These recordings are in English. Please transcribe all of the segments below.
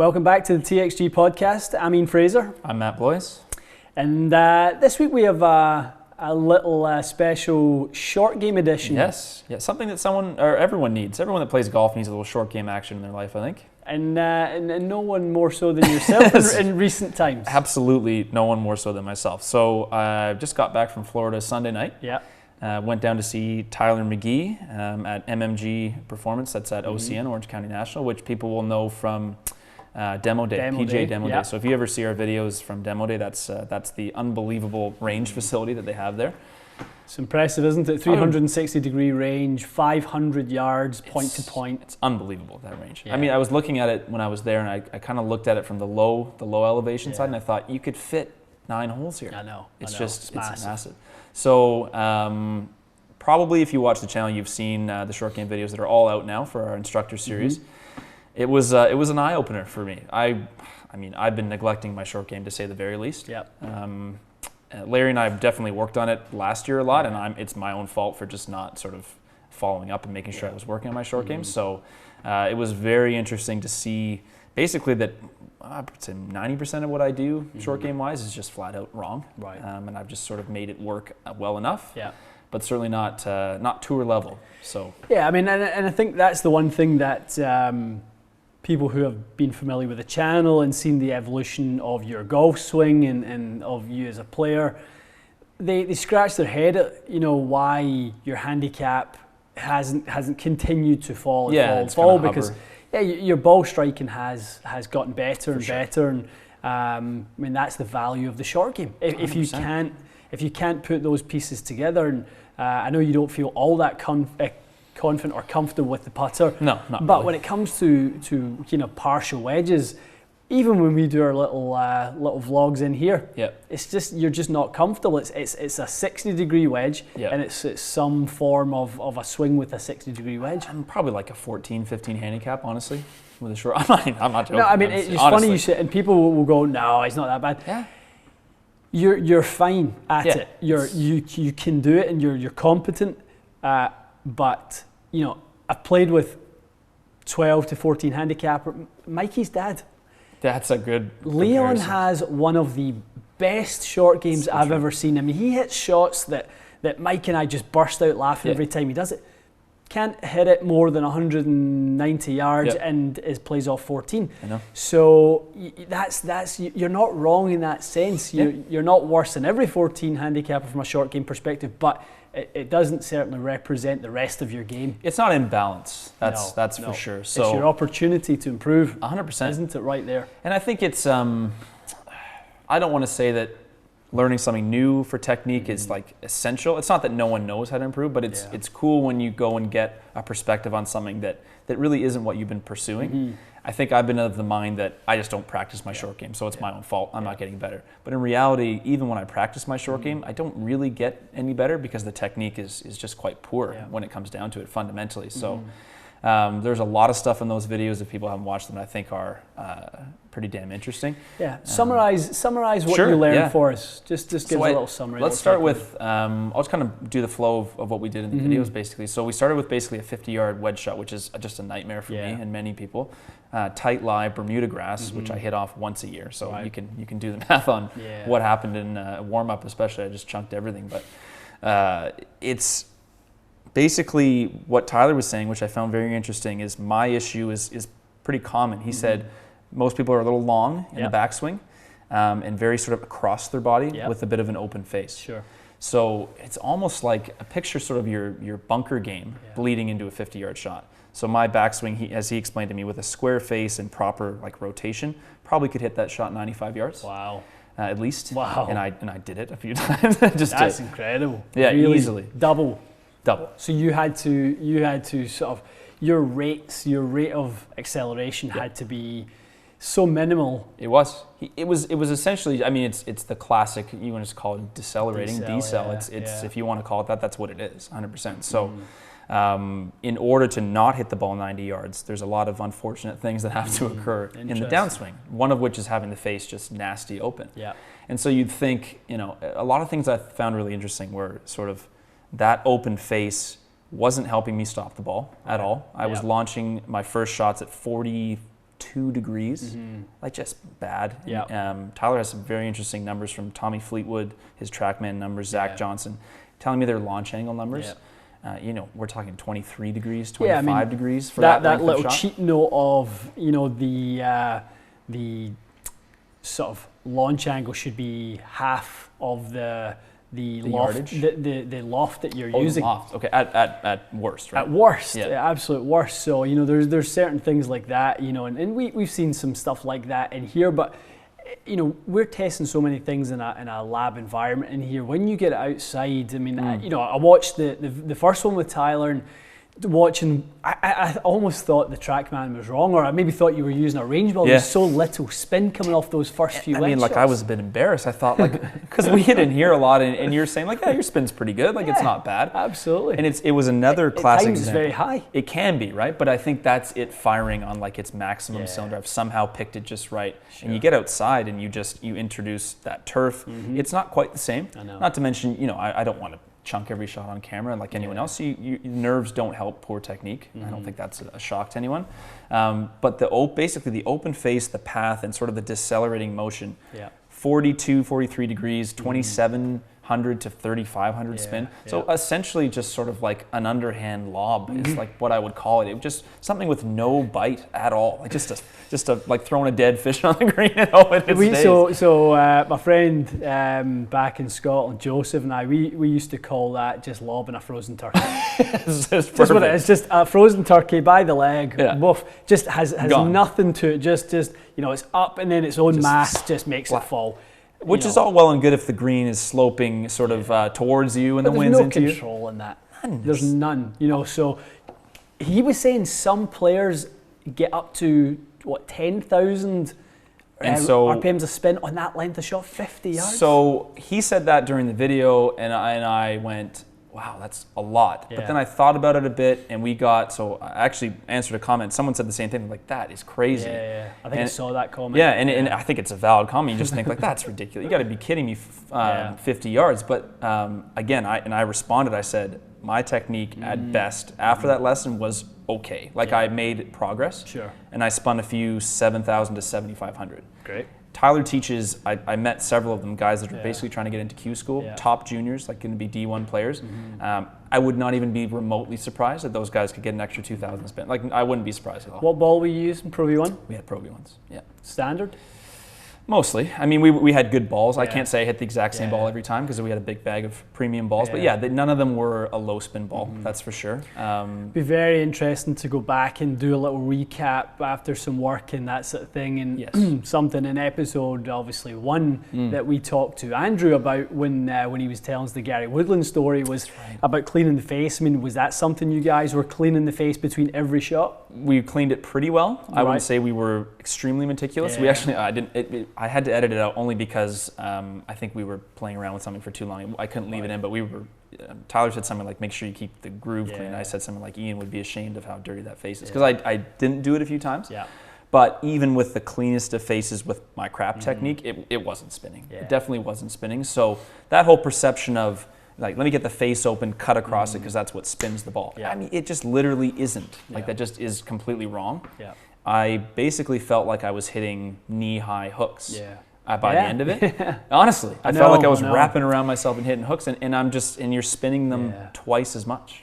Welcome back to the TXG podcast. I'm Ian Fraser. I'm Matt Blois. And this week we have a little special short game edition. Yes, yeah, something that everyone needs. Everyone that plays golf needs a little short game action in their life, I think. And no one more so than yourself in recent times. Absolutely no one more so than myself. So I just got back from Florida Sunday night. Yeah. Went down to see Tyler McGee at MMG Performance. That's at OCN, Orange County National, which people will know from Demo Day, PGA Demo Day. So if you ever see our videos from Demo Day, that's the unbelievable range facility that they have there. It's impressive, isn't it? 360-degree range, 500 yards, point to point. It's unbelievable, that range. Yeah. I mean, I was looking at it when I was there, and I kind of looked at it from the low elevation side, and I thought, you could fit 9 holes here. I know. It's massive. So probably if you watch the channel, you've seen the short game videos that are all out now for our instructor series. It was an eye opener for me. I mean, I've been neglecting my short game to say the very least. Yep. Larry and I have definitely worked on it last year a lot, and it's my own fault for just not sort of following up and making sure I was working on my short game. So it was very interesting to see basically that I would say 90% of what I do short game wise is just flat out wrong. Right. And I've just sort of made it work well enough. Yeah. But certainly not tour level. So yeah, I mean, and I think that's the one thing that people who have been familiar with the channel and seen the evolution of your golf swing and of you as a player, they scratch their head at why your handicap hasn't continued to fall because your ball striking has gotten better and better, and I mean that's the value of the short game. If you can't put those pieces together, and I know you don't feel all that confident or comfortable with the putter. No, not But really. when it comes to partial wedges, even when we do our little vlogs in here, it's just you're just not comfortable. It's a 60-degree wedge, and it's some form of a swing with a 60-degree wedge. I'm probably like a 14, 15 handicap, honestly, with a short. I'm not joking. No, I mean it's funny you say, and people will go, "No, it's not that bad." Yeah. You're fine at it. You can do it, and you're competent. But I've played with 12 to 14 handicap. Mikey's dad. That's a good Leon comparison. has one of the best short games I've ever seen. I mean, he hits shots that Mike and I just burst out laughing every time he does it. Can't hit it more than 190 yards and plays off 14. I know. So that's you're not wrong in that sense. You're not worse than every 14 handicapper from a short game perspective, but it doesn't certainly represent the rest of your game. It's not in balance. That's for sure. So it's your opportunity to improve. 100%, isn't it right there? And I think it's I don't want to say that learning something new for technique is like essential. It's not that no one knows how to improve, but it's cool when you go and get a perspective on something that really isn't what you've been pursuing. I think I've been of the mind that I just don't practice my short game, so it's my own fault. I'm not getting better. But in reality, even when I practice my short game, I don't really get any better because the technique is just quite poor when it comes down to it fundamentally. So there's a lot of stuff in those videos, if people haven't watched them, I think are pretty damn interesting. Yeah, summarize what you learned for us. Just give us a little summary. Let's start with, I'll just kind of do the flow of what we did in the videos basically. So we started with basically a 50-yard wedge shot, which is just a nightmare for me and many people. Tight lie, Bermuda grass, which I hit off once a year. So you can do the math on what happened in warm-up especially. I just chunked everything. But it's basically what Tyler was saying, which I found very interesting, is my issue is pretty common. He said most people are a little long in the backswing and very sort of across their body with a bit of an open face. Sure. So it's almost like a picture sort of your bunker game bleeding into a 50-yard shot. So my backswing, as he explained to me, with a square face and proper rotation, probably could hit that shot 95 yards. Wow. At least. Wow. And I did it a few times. That's incredible. Yeah, really easily. Double. So you had to sort of your rate of acceleration had to be so minimal. It was essentially, I mean, it's the classic, you want to call it decelerating, decel. It's if you want to call it that, that's what it is, 100%. So in order to not hit the ball 90 yards, there's a lot of unfortunate things that have to occur in the downswing, one of which is having the face just nasty open. Yeah. And so you'd think, a lot of things I found really interesting were sort of that open face wasn't helping me stop the ball at all. I was launching my first shots at 42 2 degrees, like just bad. Yeah. Tyler has some very interesting numbers from Tommy Fleetwood, his TrackMan numbers, Zach Johnson, telling me their launch angle numbers. Yeah. We're talking 23 degrees, 25 degrees for that little shot. cheat note of, the sort of launch angle should be half of the loft, yardage? the loft that you're using. Loft. Okay, at worst, right? At worst, absolute worst. So there's certain things like that, and we've seen some stuff like that in here, but we're testing so many things in a lab environment in here. When you get outside, I mean, I watched the first one with Tyler, and watching, I almost thought the TrackMan was wrong, or I maybe thought you were using a range ball. There's so little spin coming off those first few shots. I was a bit embarrassed. I thought, because we hit in here a lot, and you're saying, your spin's pretty good, it's not bad. Absolutely. And it was another classic times example. It's very high. It can be, right? But I think that's it firing on its maximum cylinder. I've somehow picked it just right. Sure. And you get outside and you introduce that turf. It's not quite the same. I know. Not to mention, I don't want to chunk every shot on camera like anyone else. Your nerves don't help poor technique. I don't think that's a shock to anyone. But basically the open face, the path, and sort of the decelerating motion, 42, 43 degrees, 2,700 to 3,500 spin. So essentially just sort of like an underhand lob is like what I would call it. It was just something with no bite at all. Like just like throwing a dead fish on the green and hoping it stays. So my friend back in Scotland, Joseph, and I, we used to call that just lobbing a frozen turkey. It's just what it is, just a frozen turkey by the leg, woof, just has nothing to it, just it's up and then its own mass just makes it fall. Which is all well and good if the green is sloping sort of towards you and the wind's into you. There's no control in that. There's none. So he was saying some players get up to 10,000 RPMs a spin on that length of shot, 50 yards. So he said that during the video, and I went, wow, that's a lot. But then I thought about it a bit, and I actually answered a comment. Someone said the same thing, that is crazy. Yeah. I think I saw that comment. Yeah, and I think it's a valid comment. You just think, that's ridiculous. You got to be kidding me, 50 yards. But again, I responded, I said, my technique at best after that lesson was okay. I made progress. Sure. And I spun a few 7,000 to 7,500. Great. Tyler teaches, I met several of them, guys that are basically trying to get into Q school, top juniors, going to be D1 players. I would not even be remotely surprised that those guys could get an extra 2,000 spin. I wouldn't be surprised at all. What ball were you using, Pro V1? We had Pro V1s, Standard? Mostly. I mean, we had good balls. I can't say I hit the exact same ball every time because we had a big bag of premium balls. But none of them were a low spin ball, that's for sure. Be very interesting to go back and do a little recap after some work and that sort of thing. And something in episode, obviously, 1 that we talked to Andrew about when he was telling us the Gary Woodland story was about cleaning the face. I mean, was that something you guys were cleaning the face between every shot? We cleaned it pretty well. I wouldn't say we were extremely meticulous. We actually, I had to edit it out only because I think we were playing around with something for too long. I couldn't leave it in, but Tyler said something like, make sure you keep the groove clean. I said something like, Ian would be ashamed of how dirty that face is. Because I didn't do it a few times. But even with the cleanest of faces with my crap technique, it wasn't spinning. It definitely wasn't spinning. So that whole perception of, let me get the face open, cut across it because that's what spins the ball. I mean, it just literally isn't. That just is completely wrong. I basically felt like I was hitting knee-high hooks by the end of it. Honestly, I felt like I was wrapping around myself and hitting hooks, and you're spinning them twice as much.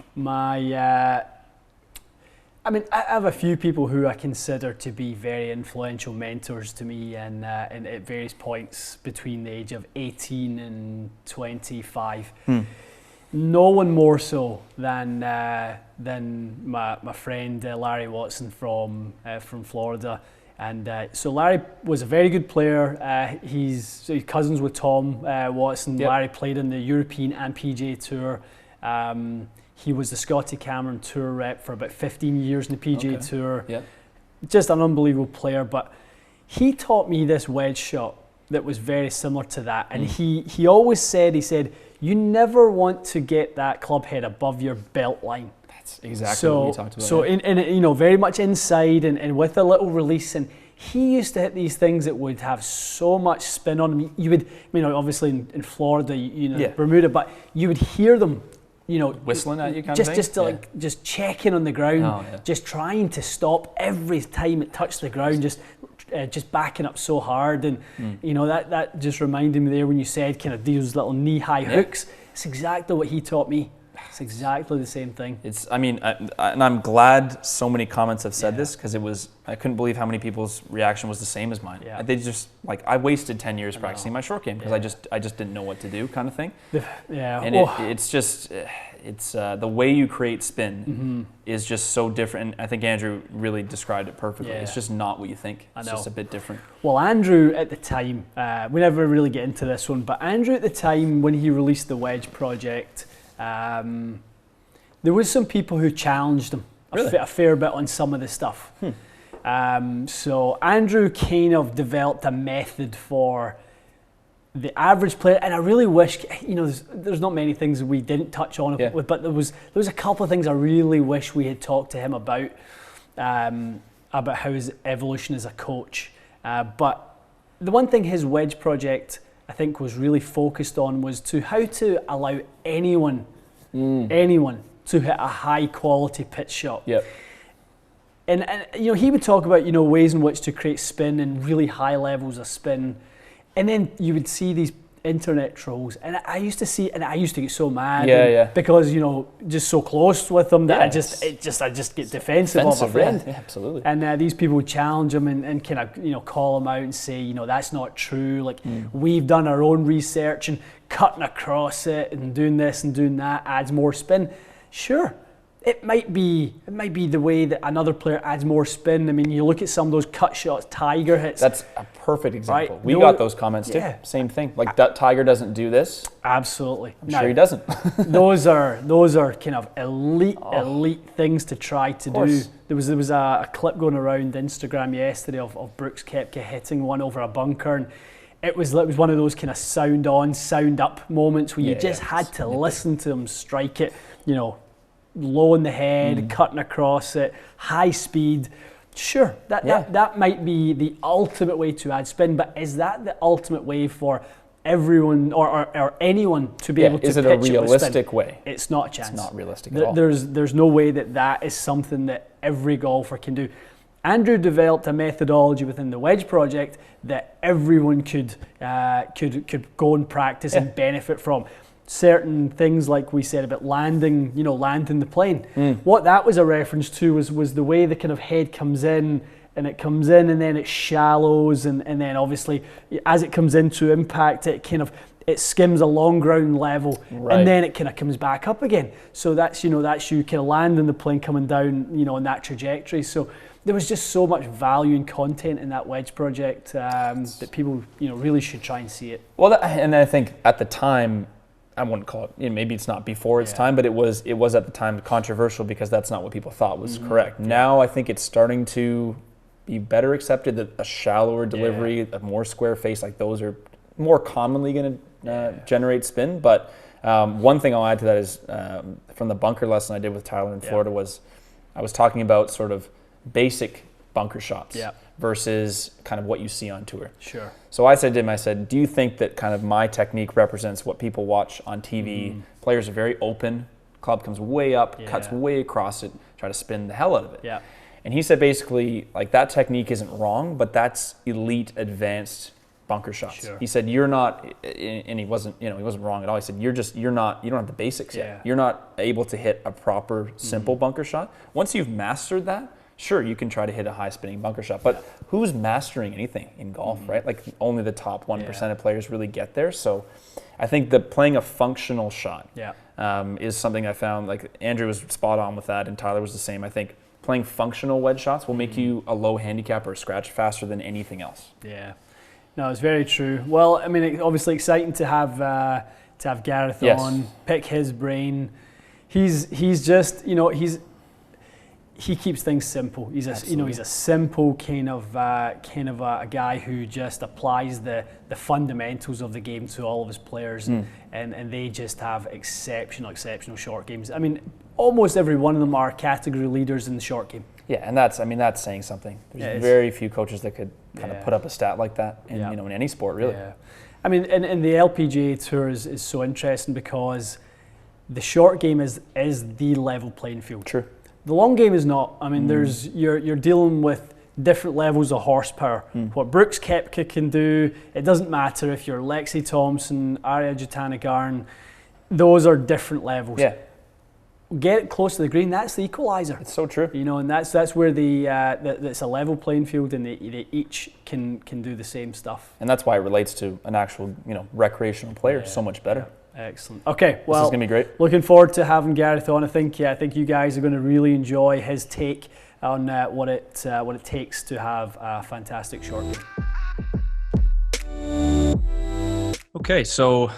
I mean, I have a few people who I consider to be very influential mentors to me, and at various points between the age of 18 and 25. No one more so than my friend Larry Watson from Florida. And so Larry was a very good player. He's cousins with Tom Watson. Larry played in the European and PGA Tour. He was the Scotty Cameron Tour rep for about 15 years in the PGA Tour. Just an unbelievable player. But he taught me this wedge shot that was very similar to that. And he always said, you never want to get that club head above your belt line. That's exactly what we talked about. So in very much inside and with a little release. And he used to hit these things that would have so much spin on them. You would, obviously in Florida, Bermuda, but you would hear them whistling at you kind of thing? Just checking on the ground, just trying to stop every time it touched the ground, just backing up so hard. And that just reminded me there when you said kind of these little knee-high hooks. It's exactly what he taught me. It's exactly the same thing. And I'm glad so many comments have said this, because I couldn't believe how many people's reaction was the same as mine. They just I wasted 10 years practicing my short game because I just didn't know what to do, kind of thing. And it's the way you create spin is just so different. And I think Andrew really described it perfectly. It's just not what you think. It's just a bit different. Well, Andrew at the time, we never really get into this one, but Andrew at the time when he released the Wedge project, there was some people who challenged him a fair bit on some of the stuff. So Andrew kind of developed a method for the average player, and I really wish, there's not many things we didn't touch on, but there was a couple of things I really wish we had talked to him about how his evolution as a coach. But the one thing his Wedge project, I think, was really focused on was how to allow anyone to hit a high quality pitch shot. And he would talk about ways in which to create spin and really high levels of spin, and then you would see these internet trolls, and I used to get so mad because just so close with them that I just get defensive of a friend. Absolutely. And these people would challenge him and kind of call him out and say that's not true, we've done our own research, and cutting across it and doing this and doing that adds more spin. Sure, it might be the way that another player adds more spin. I mean, you look at some of those cut shots Tiger hits. That's a perfect example. Right? We got those comments too. Same thing. Tiger doesn't do this. Absolutely. I'm sure he doesn't. those are kind of elite things to try to do. There was a clip going around Instagram yesterday of Brooks Koepka hitting one over a bunker, and it was one of those kind of sound on, sound up moments where you just had to listen to him strike it, low in the head, cutting across it, high speed. Sure, that might be the ultimate way to add spin, but is that the ultimate way for everyone or anyone to be able to pitch it with spin? Is it a realistic way? It's not a chance. It's not realistic at all. There's no way that is something that every golfer can do. Andrew developed a methodology within the Wedge project that everyone could go and practice and benefit from. Certain things like we said about landing the plane. What that was a reference to was the way the kind of head comes in, and then it shallows, and then obviously as it comes into impact, it skims a long ground level, and then it kind of comes back up again. So that's you kind of landing the plane coming down in that trajectory. So there was just so much value and content in that Wedge project that people really should try and see it. Well, and I think at the time, I wouldn't call it, maybe it's not before its time, but it was at the time controversial because that's not what people thought was correct. Now I think it's starting to be better accepted that a shallower delivery, a more square face, those are more commonly going to generate spin. But one thing I'll add to that is from the bunker lesson I did with Tyler in Florida was I was talking about sort of basic bunker shots versus kind of what you see on tour. Sure. So I said to him, do you think that kind of my technique represents what people watch on TV? Players are very open, club comes way up, cuts way across it, try to spin the hell out of it. Yeah. And he said basically that technique isn't wrong, but that's elite advanced bunker shots. Sure. He said you're not, and he wasn't wrong at all. He said you don't have the basics yet. You're not able to hit a proper simple bunker shot. Once you've mastered that, sure, you can try to hit a high spinning bunker shot, but who's mastering anything in golf, right? Only the top 1% of players really get there. So I think that playing a functional shot is something I found, Andrew was spot on with that, and Tyler was the same. I think playing functional wedge shots will make you a low handicap or a scratch faster than anything else. Yeah, no, it's very true. Well, I mean, it's obviously exciting to have Gareth on, pick his brain. He's just, he keeps things simple. He's a simple kind of a guy who just applies the fundamentals of the game to all of his players, and they just have exceptional short games. I mean, almost every one of them are category leaders in the short game. Yeah, and that's saying something. There's very few coaches that could kind of put up a stat like that in in any sport, really. Yeah. I mean, and the LPGA Tour is so interesting because the short game is the level playing field. True. The long game is not. I mean, there's you're dealing with different levels of horsepower. What Brooks Koepka can do, it doesn't matter if you're Lexi Thompson, Arya Jutanugarn, those are different levels. Yeah. Get it close to the green, that's the equalizer. It's so true. You know, and that's where it's a level playing field, and they each can do the same stuff. And that's why it relates to an actual, recreational player so much better. Yeah. Excellent. Okay, well, this is gonna be great. Looking forward to having Gareth on. I think you guys are going to really enjoy his take on what it takes to have a fantastic short game. Okay, so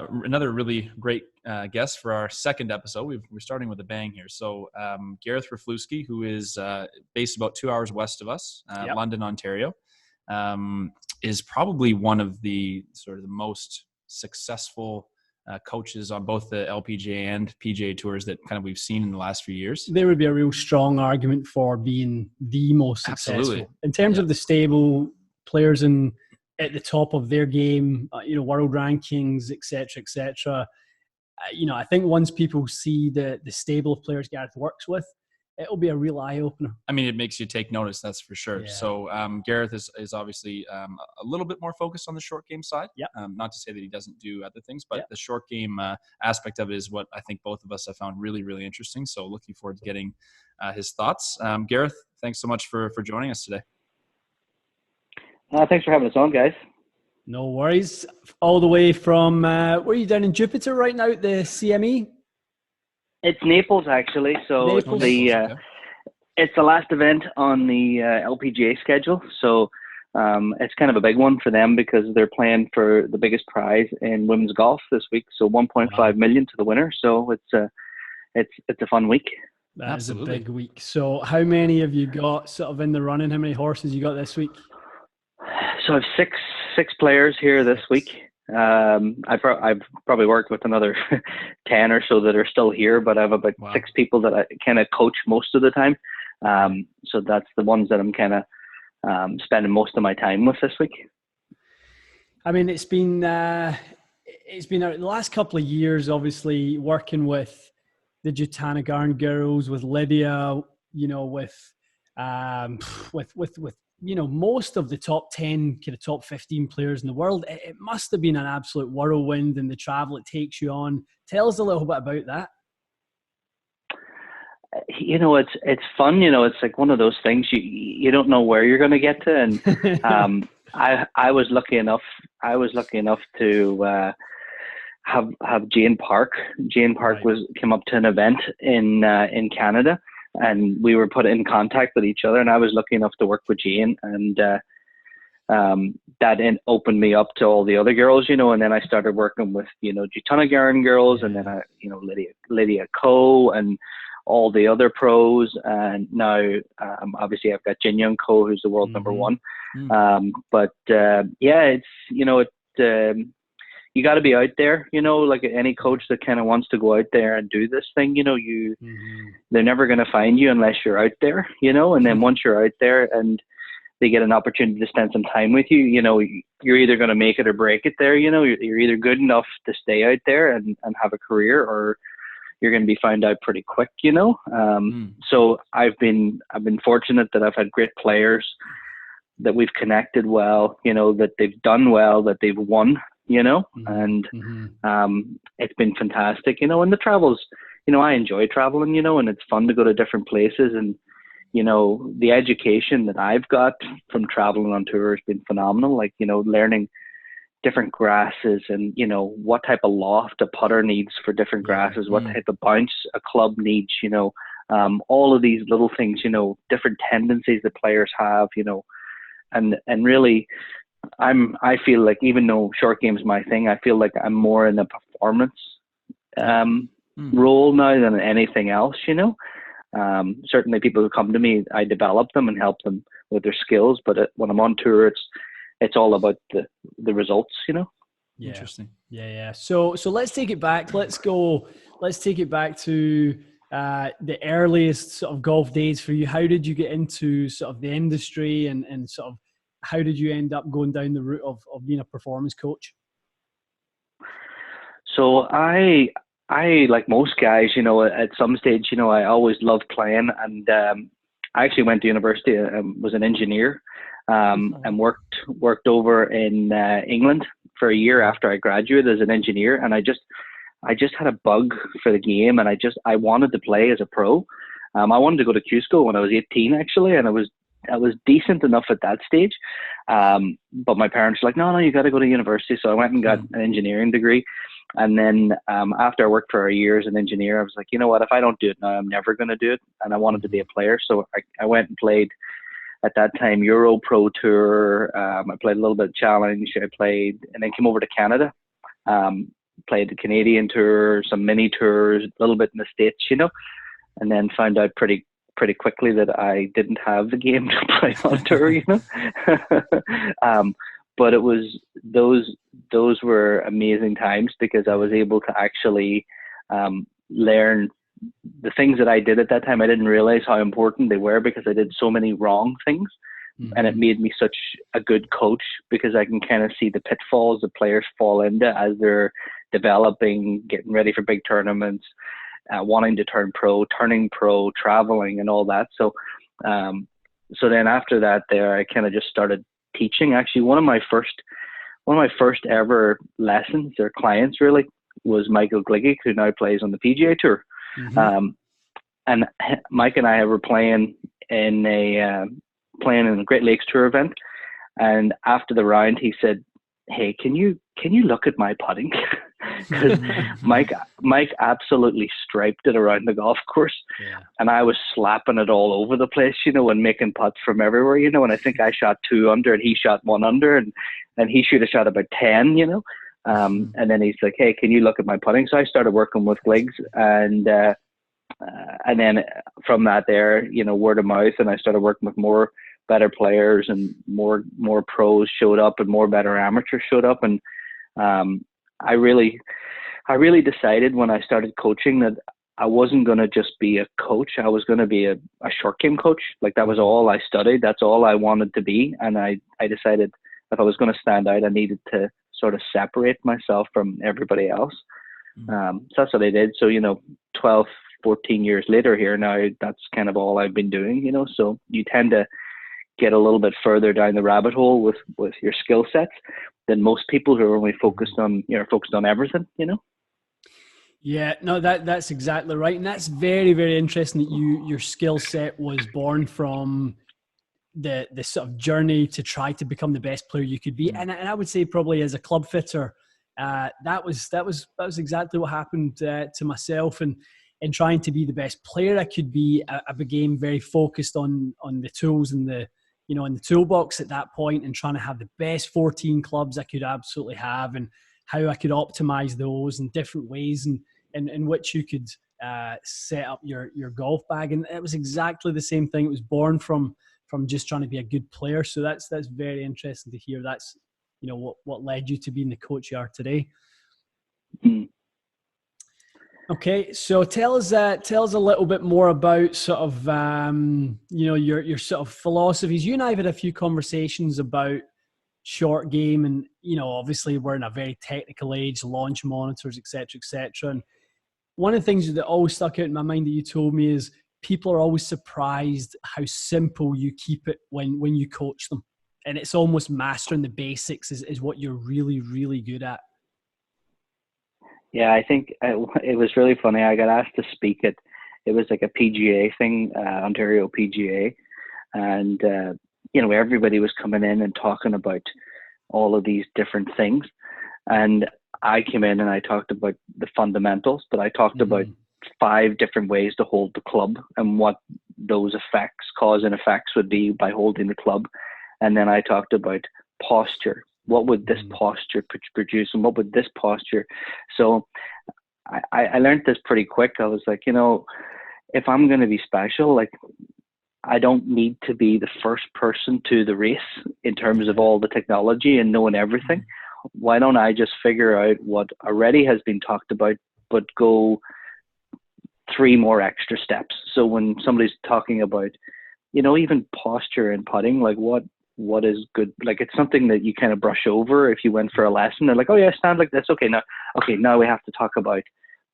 another really great guest for our second episode. We're starting with a bang here. So Gareth Raflewski, who is based about 2 hours west of us, London, Ontario, is probably one of the sort of the most successful coaches on both the Lpga and PGA tours that kind of we've seen in the last few years. There would be a real strong argument for being the most successful. Absolutely. In terms of the stable players at the top of their game, world rankings, etc. I think once people see the stable of players Gareth works with, it'll be a real eye opener. I mean, it makes you take notice, that's for sure. Yeah. So Gareth is obviously a little bit more focused on the short game side. Yeah. Not to say that he doesn't do other things, but the short game aspect of it is what I think both of us have found really, really interesting. So looking forward to getting his thoughts. Gareth, thanks so much for joining us today. Thanks for having us on, guys. No worries. All the way from, where are you down in Jupiter right now at the CME? It's Naples, actually. So Naples. it's the last event on the LPGA schedule. So it's kind of a big one for them because they're playing for the biggest prize in women's golf this week. So 1.5 million to the winner. So it's a fun week. That is a big week. So how many have you got sort of in the running? How many horses you got this week? So I have six players here this week. I've probably worked with another 10 or so that are still here, but I have about 6 people that I kind of coach most of the time. So that's the ones that I'm kind of spending most of my time with this week. I mean, it's been the last couple of years, obviously working with the Jutanugarn girls, with Lydia, with most of the top 10, kind of top 15 players in the world. It must have been an absolute whirlwind in the travel it takes you on. Tell us a little bit about that. It's fun. It's like one of those things you don't know where you're going to get to. And I was lucky enough to have Jane Park. Jane Park came up to an event in Canada. And we were put in contact with each other, and I was lucky enough to work with Jane, and that opened me up to all the other girls, and then I started working with, Jutanugarn girls, and then Lydia Ko and all the other pros, and now obviously I've got Jin Young Ko, who's the world number one. You got to be out there, like any coach that kind of wants to go out there and do this thing, they're never going to find you unless you're out there, and then once you're out there and they get an opportunity to spend some time with you, you're either going to make it or break it there, you're either good enough to stay out there and have a career, or you're going to be found out pretty quick, So I've been fortunate that I've had great players that we've connected well, that they've done well, that they've won, and it's been fantastic, and the travels, I enjoy traveling, and it's fun to go to different places, and the education that I've got from traveling on tour has been phenomenal, like learning different grasses and what type of loft a putter needs for different grasses, what type of bounce a club needs, all of these little things, different tendencies that players have, and really I feel like, even though short game's my thing, I feel like I'm more in a performance role now than anything else, certainly people who come to me, I develop them and help them with their skills, but when I'm on tour, it's all about the results, Yeah. Interesting. Yeah. So let's take it back. Let's take it back to the earliest sort of golf days for you. How did you get into sort of the industry, and sort of how did you end up going down the route of being a performance coach? So I I, like most guys, at some stage, I always loved playing, and I actually went to university, was an engineer, and worked over in England for a year after I graduated as an engineer, and I just had a bug for the game, and I wanted to play as a pro. I wanted to go to Q school when I was 18, actually, and I was decent enough at that stage. But my parents were like, no, you got to go to university. So I went and got an engineering degree. And then after I worked for a year as an engineer, I was like, you know what, if I don't do it now, I'm never going to do it. And I wanted to be a player. So I went and played, at that time, Euro Pro Tour. I played a little bit of Challenge. I played, and then came over to Canada. Played the Canadian Tour, some mini tours, a little bit in the States, and then found out pretty quickly that I didn't have the game to play on tour, but it was those were amazing times, because I was able to actually learn the things that I did at that time. I didn't realize how important they were, because I did so many wrong things. And it made me such a good coach, because I can kind of see the pitfalls that players fall into as they're developing, getting ready for big tournaments, wanting to turning pro, traveling, and all that. So then after that, I kind of just started teaching. Actually, one of my first ever lessons, or clients really, was Michael Gligic, who now plays on the PGA Tour. And Mike and I were playing in a Great Lakes Tour event, and after the round, he said, "Hey, can you look at my putting?" Because Mike absolutely striped it around the golf course, and I was slapping it all over the place, and making putts from everywhere, and I think I shot 2 under, and he shot 1 under, and he should have shot about 10, and then he's like, "Hey, can you look at my putting?" So I started working with Gligs, and then from that there, word of mouth, and I started working with more better players, and more pros showed up, and more better amateurs showed up, and I really decided when I started coaching that I wasn't going to just be a coach. I was going to be a short game coach. Like, that was all I studied. That's all I wanted to be. And I decided if I was going to stand out, I needed to sort of separate myself from everybody else. So that's what I did. So, 12, 14 years later here now, that's kind of all I've been doing, so you tend to get a little bit further down the rabbit hole with your skill sets than most people who are only focused on everything, Yeah, no, that's exactly right. And that's very, very interesting that your skill set was born from the sort of journey to try to become the best player you could be. And I would say probably as a club fitter, that was exactly what happened to myself, and trying to be the best player I could be. I became very focused on the tools and in the toolbox at that point, and trying to have the best 14 clubs I could absolutely have, and how I could optimize those in different ways, and in which you could set up your golf bag. And it was exactly the same thing. It was born from just trying to be a good player. So that's very interesting to hear. That's, what led you to being the coach you are today. Okay, so tell us a little bit more about sort of your sort of philosophies. You and I have had a few conversations about short game, and obviously we're in a very technical age, launch monitors, etc. And one of the things that always stuck out in my mind that you told me is people are always surprised how simple you keep it when you coach them, and it's almost mastering the basics is what you're really, really good at. Yeah, I think it was really funny. I got asked to speak at, it was like a PGA thing, Ontario PGA. And, everybody was coming in and talking about all of these different things. And I came in and I talked about the fundamentals, but I talked about 5 different ways to hold the club, and what those effects, cause and effects, would be by holding the club. And then I talked about posture. What would this posture produce, and what would this posture? So I learned this pretty quick. I was like, if I'm going to be special, like, I don't need to be the first person to the race in terms of all the technology and knowing everything. Why don't I just figure out what already has been talked about, but go 3 more extra steps? So when somebody's talking about, even posture and putting, like what is good, like, it's something that you kind of brush over if you went for a lesson. They're like, oh yeah, stand like this. Okay, now we have to talk about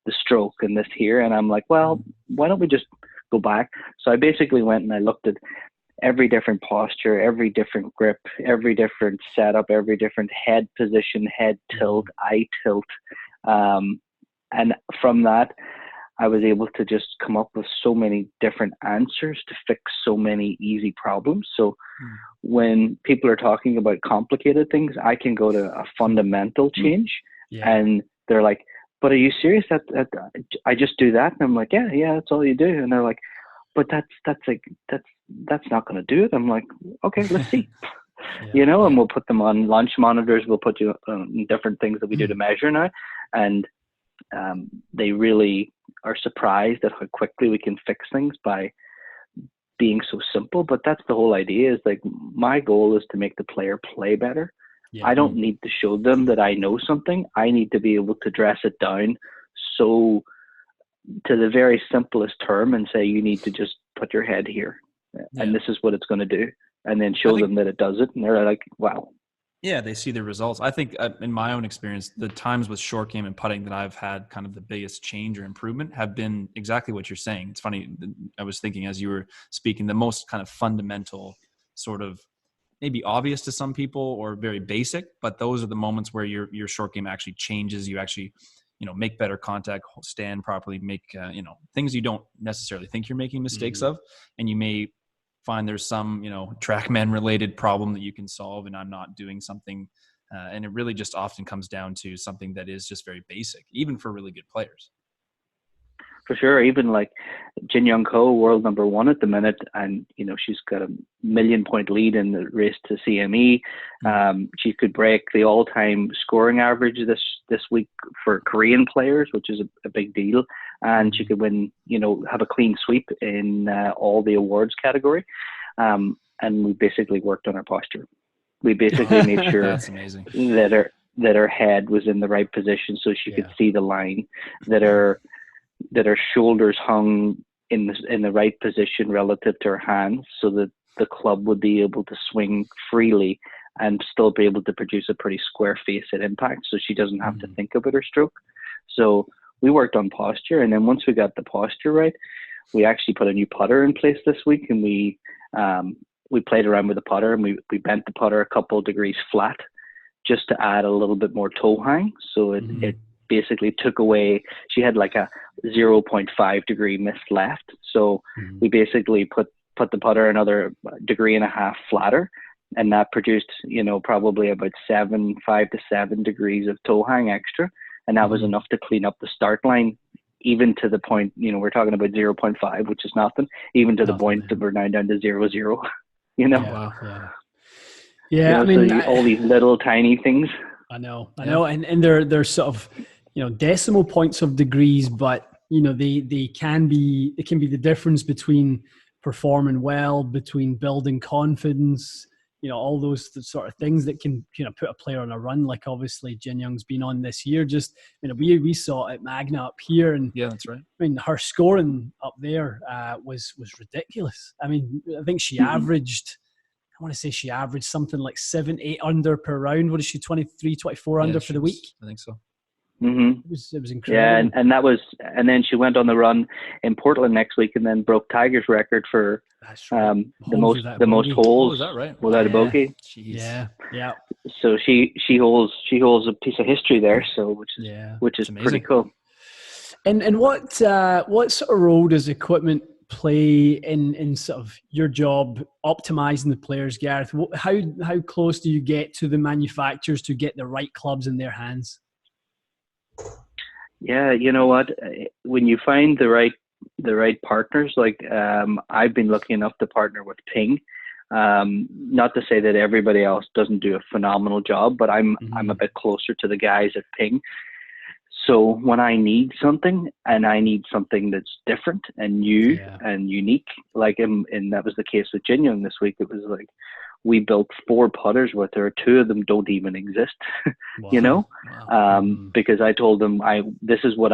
the stroke and this here. And I'm like, well, why don't we just go back? So I basically went and I looked at every different posture, every different grip, every different setup, every different head position, head tilt, eye tilt. And from that, I was able to just come up with so many different answers to fix so many easy problems. So when people are talking about complicated things, I can go to a fundamental change, and they're like, but are you serious? That I just do that? And I'm like, yeah, that's all you do. And they're like, but that's not going to do it. I'm like, okay, let's see. And we'll put them on launch monitors. We'll put you on different things that we do to measure now. And they really are surprised at how quickly we can fix things by being so simple. But that's the whole idea, is like, my goal is to make the player play better. I don't need to show them that I know something. I need to be able to dress it down so to the very simplest term and say, you need to just put your head here and this is what it's going to do, and then show them that it does it, and they're like, wow. Yeah, they see the results. I think in my own experience, the times with short game and putting that I've had kind of the biggest change or improvement have been exactly what you're saying. It's funny, I was thinking as you were speaking, the most kind of fundamental, sort of maybe obvious to some people or very basic, but those are the moments where your short game actually changes. You actually, make better contact, stand properly, make, things you don't necessarily think you're making mistakes of. And you may find there's some, TrackMan related problem that you can solve, and I'm not doing something. And it really just often comes down to something that is just very basic, even for really good players. For sure. Even like Jin Young Ko, world number 1 at the minute, and she's got a 1 million point lead in the race to CME. She could break the all-time scoring average this week for Korean players, which is a big deal, and she could win, have a clean sweep in all the awards category. And we basically worked on her posture. We basically made sure That's amazing. that her head was in the right position so she could see the line, that her shoulders hung in the right position relative to her hands, so that the club would be able to swing freely and still be able to produce a pretty square face at impact, so she doesn't have to think about her stroke. So we worked on posture, and then once we got the posture right, we actually put a new putter in place this week, and we played around with the putter, and we bent the putter a couple of degrees flat just to add a little bit more toe hang, so it basically took away, she had like a 0.5 degree miss left. So we basically put the putter another 1.5 degrees flatter, and that produced, probably about 5 to 7 degrees of toe hang extra. And that was enough to clean up the start line, even to the point, we're talking about 0.5, which is nothing, even to the point that we're now down to 0.0, Yeah, I mean, so all these little tiny things. I know, and they're sort of, decimal points of degrees, but they can be the difference between performing well, between building confidence, all those sort of things that can put a player on a run. Like obviously Jin Young's been on this year. Just we saw it at Magna up here, and yeah, that's right. I mean, her scoring up there was ridiculous. I mean, I think she averaged. I want to say she averaged something like 7-8 under per round. What is she, 23, 24 under for the week? I think so. It was incredible. Yeah, and then she went on the run in Portland next week, and then broke Tiger's record for the most holes. Is that right? Without a bogey. Jeez. Yeah. So she holds a piece of history there. So which is pretty cool. And what sort of role does equipment play in sort of your job optimizing the players, Gareth? How close do you get to the manufacturers to get the right clubs in their hands? Yeah, you know what? When you find the right partners, like I've been lucky enough to partner with Ping. Not to say that everybody else doesn't do a phenomenal job, but I'm a bit closer to the guys at Ping. So when I need something, and I need something that's different and new and unique, like and that was the case with Jin Young this week. It was like we built 4 putters with her. 2 of them don't even exist, because I told them this is what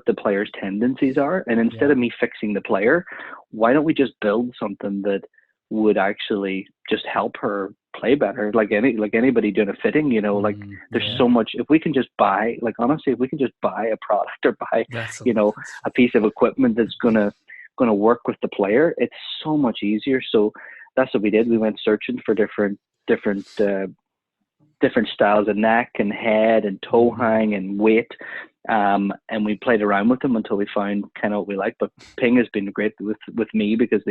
the player's tendencies are, and instead of me fixing the player, why don't we just build something that would actually just help her play better, like anybody doing a fitting, you know, like there's so much. If we can just buy, like honestly, if we can just buy a product or buy, you know, a piece of equipment that's gonna work with the player, it's so much easier. So that's what we did. We went searching for different styles of neck and head and toe hang and weight, and we played around with them until we found kind of what we like. But Ping has been great with me because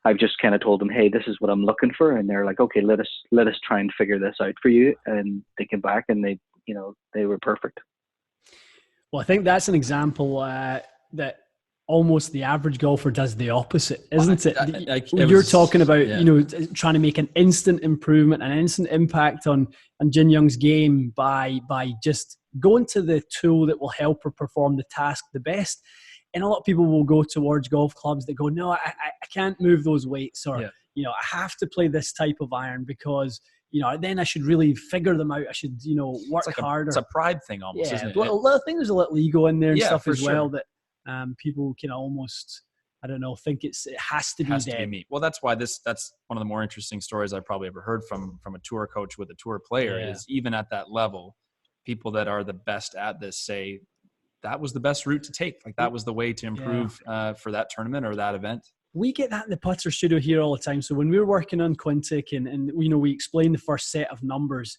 I've just kind of told them, hey, this is what I'm looking for, and they're like, okay, let us try and figure this out for you. And they came back and they were perfect. Well, I think that's an example that almost the average golfer does the opposite, isn't it? You're talking about, you know, trying to make an instant improvement, an instant impact on Jin Young's game by just going to the tool that will help her perform the task the best. And a lot of people will go towards golf clubs that go, no, I can't move those weights, or, you know, I have to play this type of iron because, you know, then I should really figure them out. I should, you know, work harder. It's a pride thing almost, isn't it? Well, I think there's a little ego in there and stuff as well that people can almost, I don't know, think it has to be me. Well, that's why that's one of the more interesting stories I've probably ever heard from a tour coach with a tour player is even at that level, people that are the best at this say, that was the best route to take. Like that was the way to improve for that tournament or that event. We get that in the putter studio here all the time. So when we're working on Quintic and you know, we explain the first set of numbers,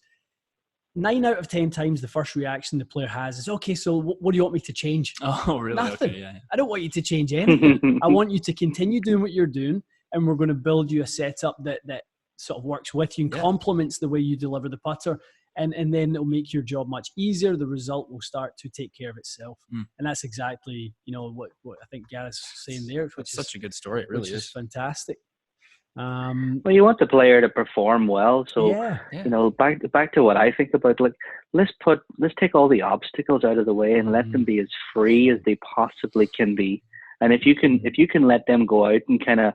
9 out of 10 times the first reaction the player has is, okay, so what do you want me to change? Oh, really? Nothing. Okay, yeah. I don't want you to change anything. I want you to continue doing what you're doing, and we're going to build you a setup that sort of works with you and complements the way you deliver the putter. And then it'll make your job much easier. The result will start to take care of itself. And that's exactly, you know, what I think Gareth's saying there. It's such a good story. It really is fantastic. Well, you want the player to perform well. So, you know, back to what I think about, like, let's take all the obstacles out of the way and let them be as free as they possibly can be. And if you can let them go out and kind of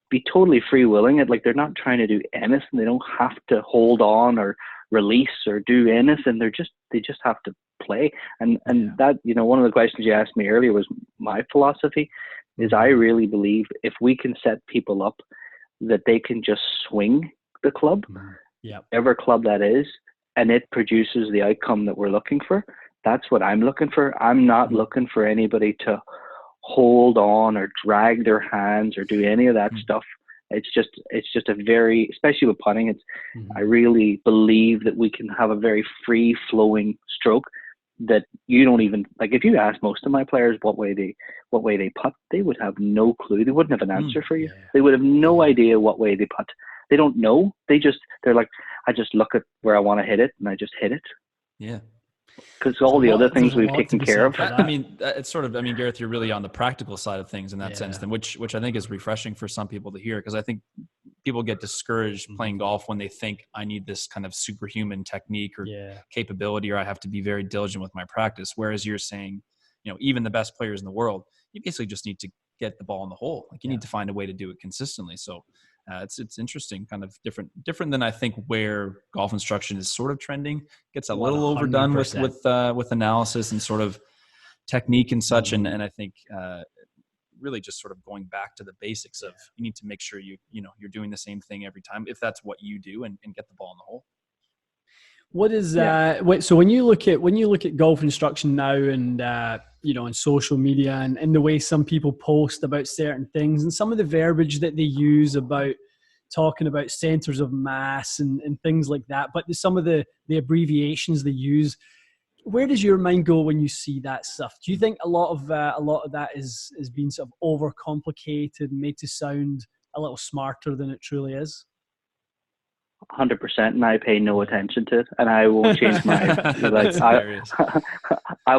be totally free willing, it like they're not trying to do anything. They don't have to hold on or release or do anything. They just have to play. And that, you know, one of the questions you asked me earlier was my philosophy is I really believe if we can set people up that they can just swing the club, whatever club that is, and it produces the outcome that we're looking for. That's what I'm looking for. I'm not looking for anybody to hold on or drag their hands or do any of that stuff. It's just a very, especially with putting, I really believe that we can have a very free flowing stroke that you don't even, like if you ask most of my players what way they putt, they would have no clue. They wouldn't have an answer for you. They would have no idea what way they putt. They don't know. They're like, I just look at where I want to hit it and I just hit it. Yeah. Because all the other things we've taken care of. I mean, it's sort of, I mean, Gareth, you're really on the practical side of things in that sense, then, which I think is refreshing for some people to hear, because I think people get discouraged playing golf when they think I need this kind of superhuman technique or capability, or I have to be very diligent with my practice. Whereas you're saying, you know, even the best players in the world, you basically just need to get the ball in the hole. Like you need to find a way to do it consistently. So it's interesting, kind of different than I think where golf instruction is sort of trending. Gets a little overdone with analysis and sort of technique and such. And I think really just sort of going back to the basics of you need to make sure you're doing the same thing every time if that's what you do, and get the ball in the hole. What is so when you look at golf instruction now and you know, on social media and the way some people post about certain things and some of the verbiage that they use about talking about centers of mass and things like that, but some of the abbreviations they use, where does your mind go when you see that stuff? Do you think a lot of that is being sort of overcomplicated and made to sound a little smarter than it truly is? 100%, and I pay no attention to it, and I won't change my like I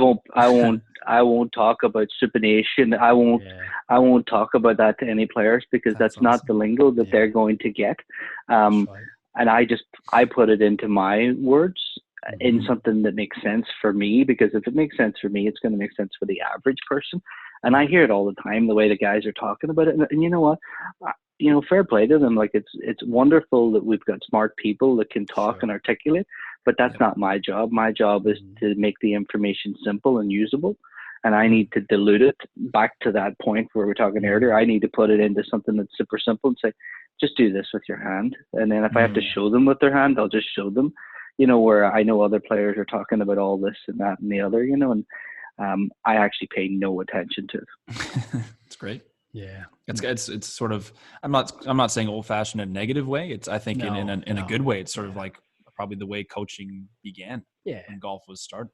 won't talk about supination. I won't talk about that to any players because that's awesome. Not the lingo that they're going to get. And I put it into my words in something that makes sense for me, because if it makes sense for me, it's going to make sense for the average person. And I hear it all the time, the way the guys are talking about it. And you know what? You know, fair play to them. Like it's wonderful that we've got smart people that can talk and articulate, but that's not my job. My job is to make the information simple and usable. And I need to dilute it back to that point where we were talking earlier. I need to put it into something that's super simple and say, just do this with your hand. And then if I have to show them with their hand, I'll just show them, you know, where I know other players are talking about all this and that and the other, you know, and I actually pay no attention to it. It's great. Yeah. It's sort of, I'm not saying old fashioned in a negative way. It's, I think in a good way, it's sort of like probably the way coaching began when golf was started.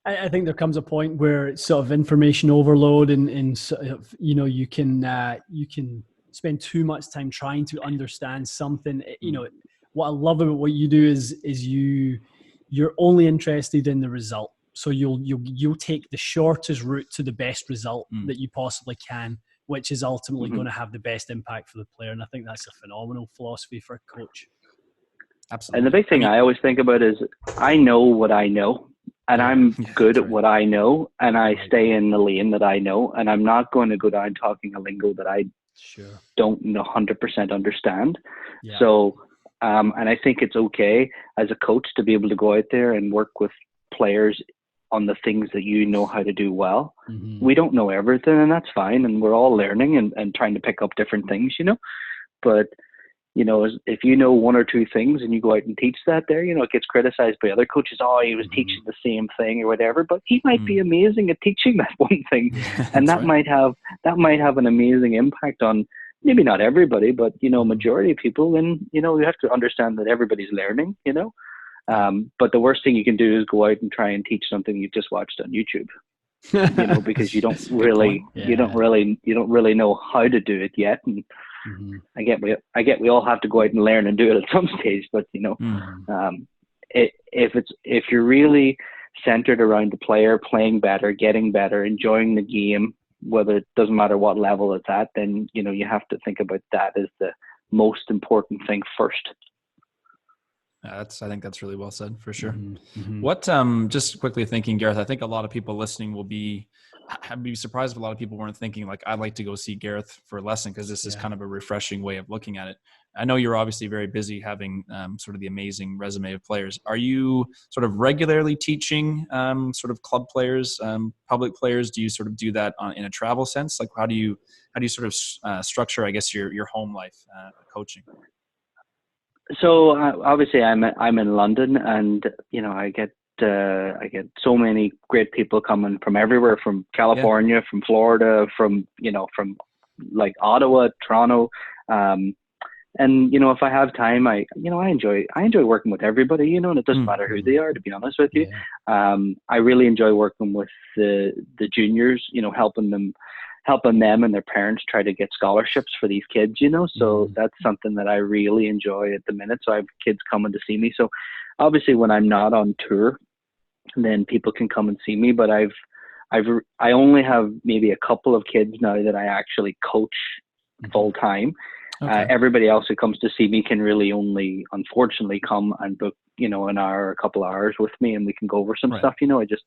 I think there comes a point where it's sort of information overload and sort of, you know, you can spend too much time trying to understand something. You know, what I love about what you do is you're only interested in the result. So you'll take the shortest route to the best result that you possibly can, which is ultimately going to have the best impact for the player. And I think that's a phenomenal philosophy for a coach. Absolutely. And the big thing I always think about is I know what I know. And I'm good at what I know, and I stay in the lane that I know, and I'm not going to go down talking a lingo that I don't 100% understand. Yeah. So, and I think it's okay as a coach to be able to go out there and work with players on the things that you know how to do well. We don't know everything, and that's fine, and we're all learning and trying to pick up different things, you know. But you know, if you know one or two things and you go out and teach that there, you know, it gets criticized by other coaches. Oh, he was teaching the same thing or whatever, but he might be amazing at teaching that one thing. And that might have an amazing impact on maybe not everybody, but, you know, majority of people. And, you know, you have to understand that everybody's learning, you know. But the worst thing you can do is go out and try and teach something you've just watched on YouTube. You know, because you don't really know how to do it yet. And I get we all have to go out and learn and do it at some stage, but you know, if you're really centered around the player playing better, getting better, enjoying the game, whether it doesn't matter what level it's at, then you know you have to think about that as the most important thing first. I think that's really well said for sure. What, just quickly thinking, Gareth, I think a lot of people listening I'd be surprised if a lot of people weren't thinking like, I'd like to go see Gareth for a lesson, because this is kind of a refreshing way of looking at it. I know you're obviously very busy having sort of the amazing resume of players. Are you sort of regularly teaching sort of club players, public players? Do you sort of do that in a travel sense? Like how do you sort of structure, I guess, your home life coaching? So obviously I'm in London, and you know I get so many great people coming from everywhere, from California, from Florida, from like Ottawa, Toronto, and you know if I have time, I enjoy working with everybody, you know, and it doesn't matter who they are, to be honest with you. I really enjoy working with the juniors, you know, helping them and their parents try to get scholarships for these kids, you know. So that's something that I really enjoy at the minute. So I have kids coming to see me. So obviously when I'm not on tour, then people can come and see me. But I only have maybe a couple of kids now that I actually coach full time. Okay. Everybody else who comes to see me can really only, unfortunately, come and book, you know, an hour or a couple of hours with me, and we can go over some stuff. You know, I just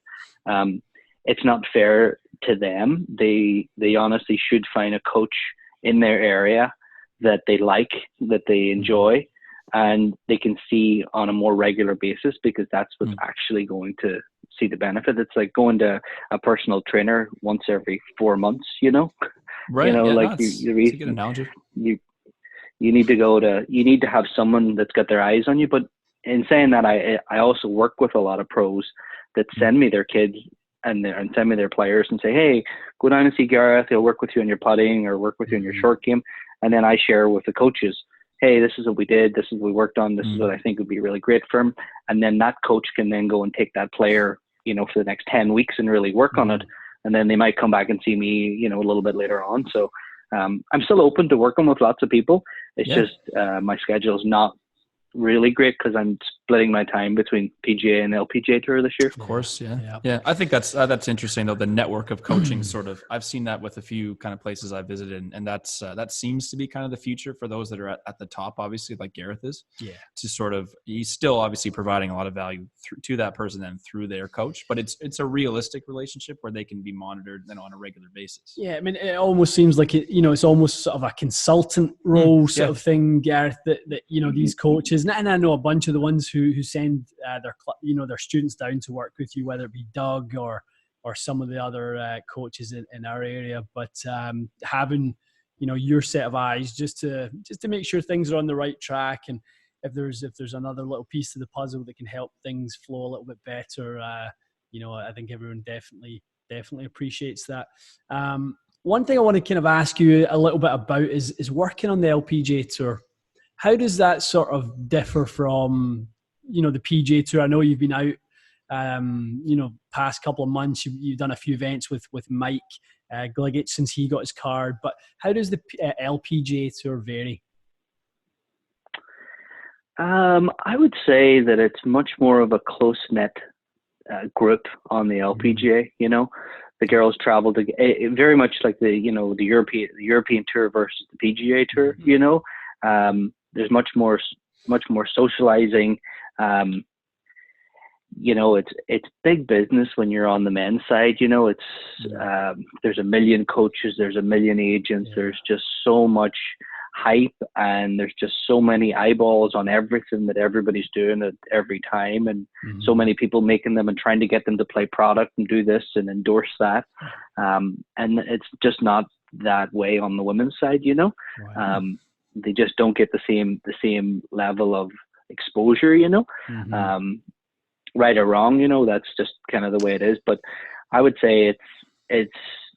it's not fair to them. They honestly should find a coach in their area that they like, that they enjoy, and they can see on a more regular basis, because that's what's actually going to see the benefit. It's like going to a personal trainer once every 4 months, you know? Right. You know, yeah, like that's a good analogy. You need to have someone that's got their eyes on you. But in saying that, I also work with a lot of pros that send me their kids and send me their players and say, hey, go down and see Gareth. He'll work with you on your putting or work with you on your short game. And then I share with the coaches, hey, this is what we did. This is what we worked on. This is what I think would be really great for him. And then that coach can then go and take that player, you know, for the next 10 weeks and really work on it. And then they might come back and see me, you know, a little bit later on. So I'm still open to working with lots of people. It's just my schedule is not really great because I'm splitting my time between PGA and LPGA Tour this year. Of course, yeah. I think that's interesting though. The network of coaching, sort of. I've seen that with a few kind of places I've visited, and that's that seems to be kind of the future for those that are at the top, obviously, like Gareth is. Yeah. To sort of, he's still obviously providing a lot of value to that person and through their coach, but it's a realistic relationship where they can be monitored then on a regular basis. Yeah, I mean, it almost seems like it's almost sort of a consultant role sort of thing, Gareth. That you know these coaches. And I know a bunch of the ones who send their students down to work with you, whether it be Doug or some of the other coaches in our area. But having your set of eyes, just to make sure things are on the right track. And if there's another little piece to the puzzle that can help things flow a little bit better, I think everyone definitely appreciates that. One thing I want to kind of ask you a little bit about is working on the LPGA Tour. How does that sort of differ from, the PGA Tour? I know you've been out, past couple of months. You've done a few events with Mike Gliggett since he got his card. But how does the LPGA Tour vary? I would say that it's much more of a close-knit group on the LPGA. The girls travel to very much like the European Tour versus the PGA Tour. There's much more socializing. It's big business when you're on the men's side. There's a million coaches, there's a million agents, there's just so much hype, and there's just so many eyeballs on everything that everybody's doing at every time, and so many people making them and trying to get them to play product and do this and endorse that. And it's just not that way on the women's side. They just don't get the same level of exposure. Right or wrong, that's just kind of the way it is. But I would say it's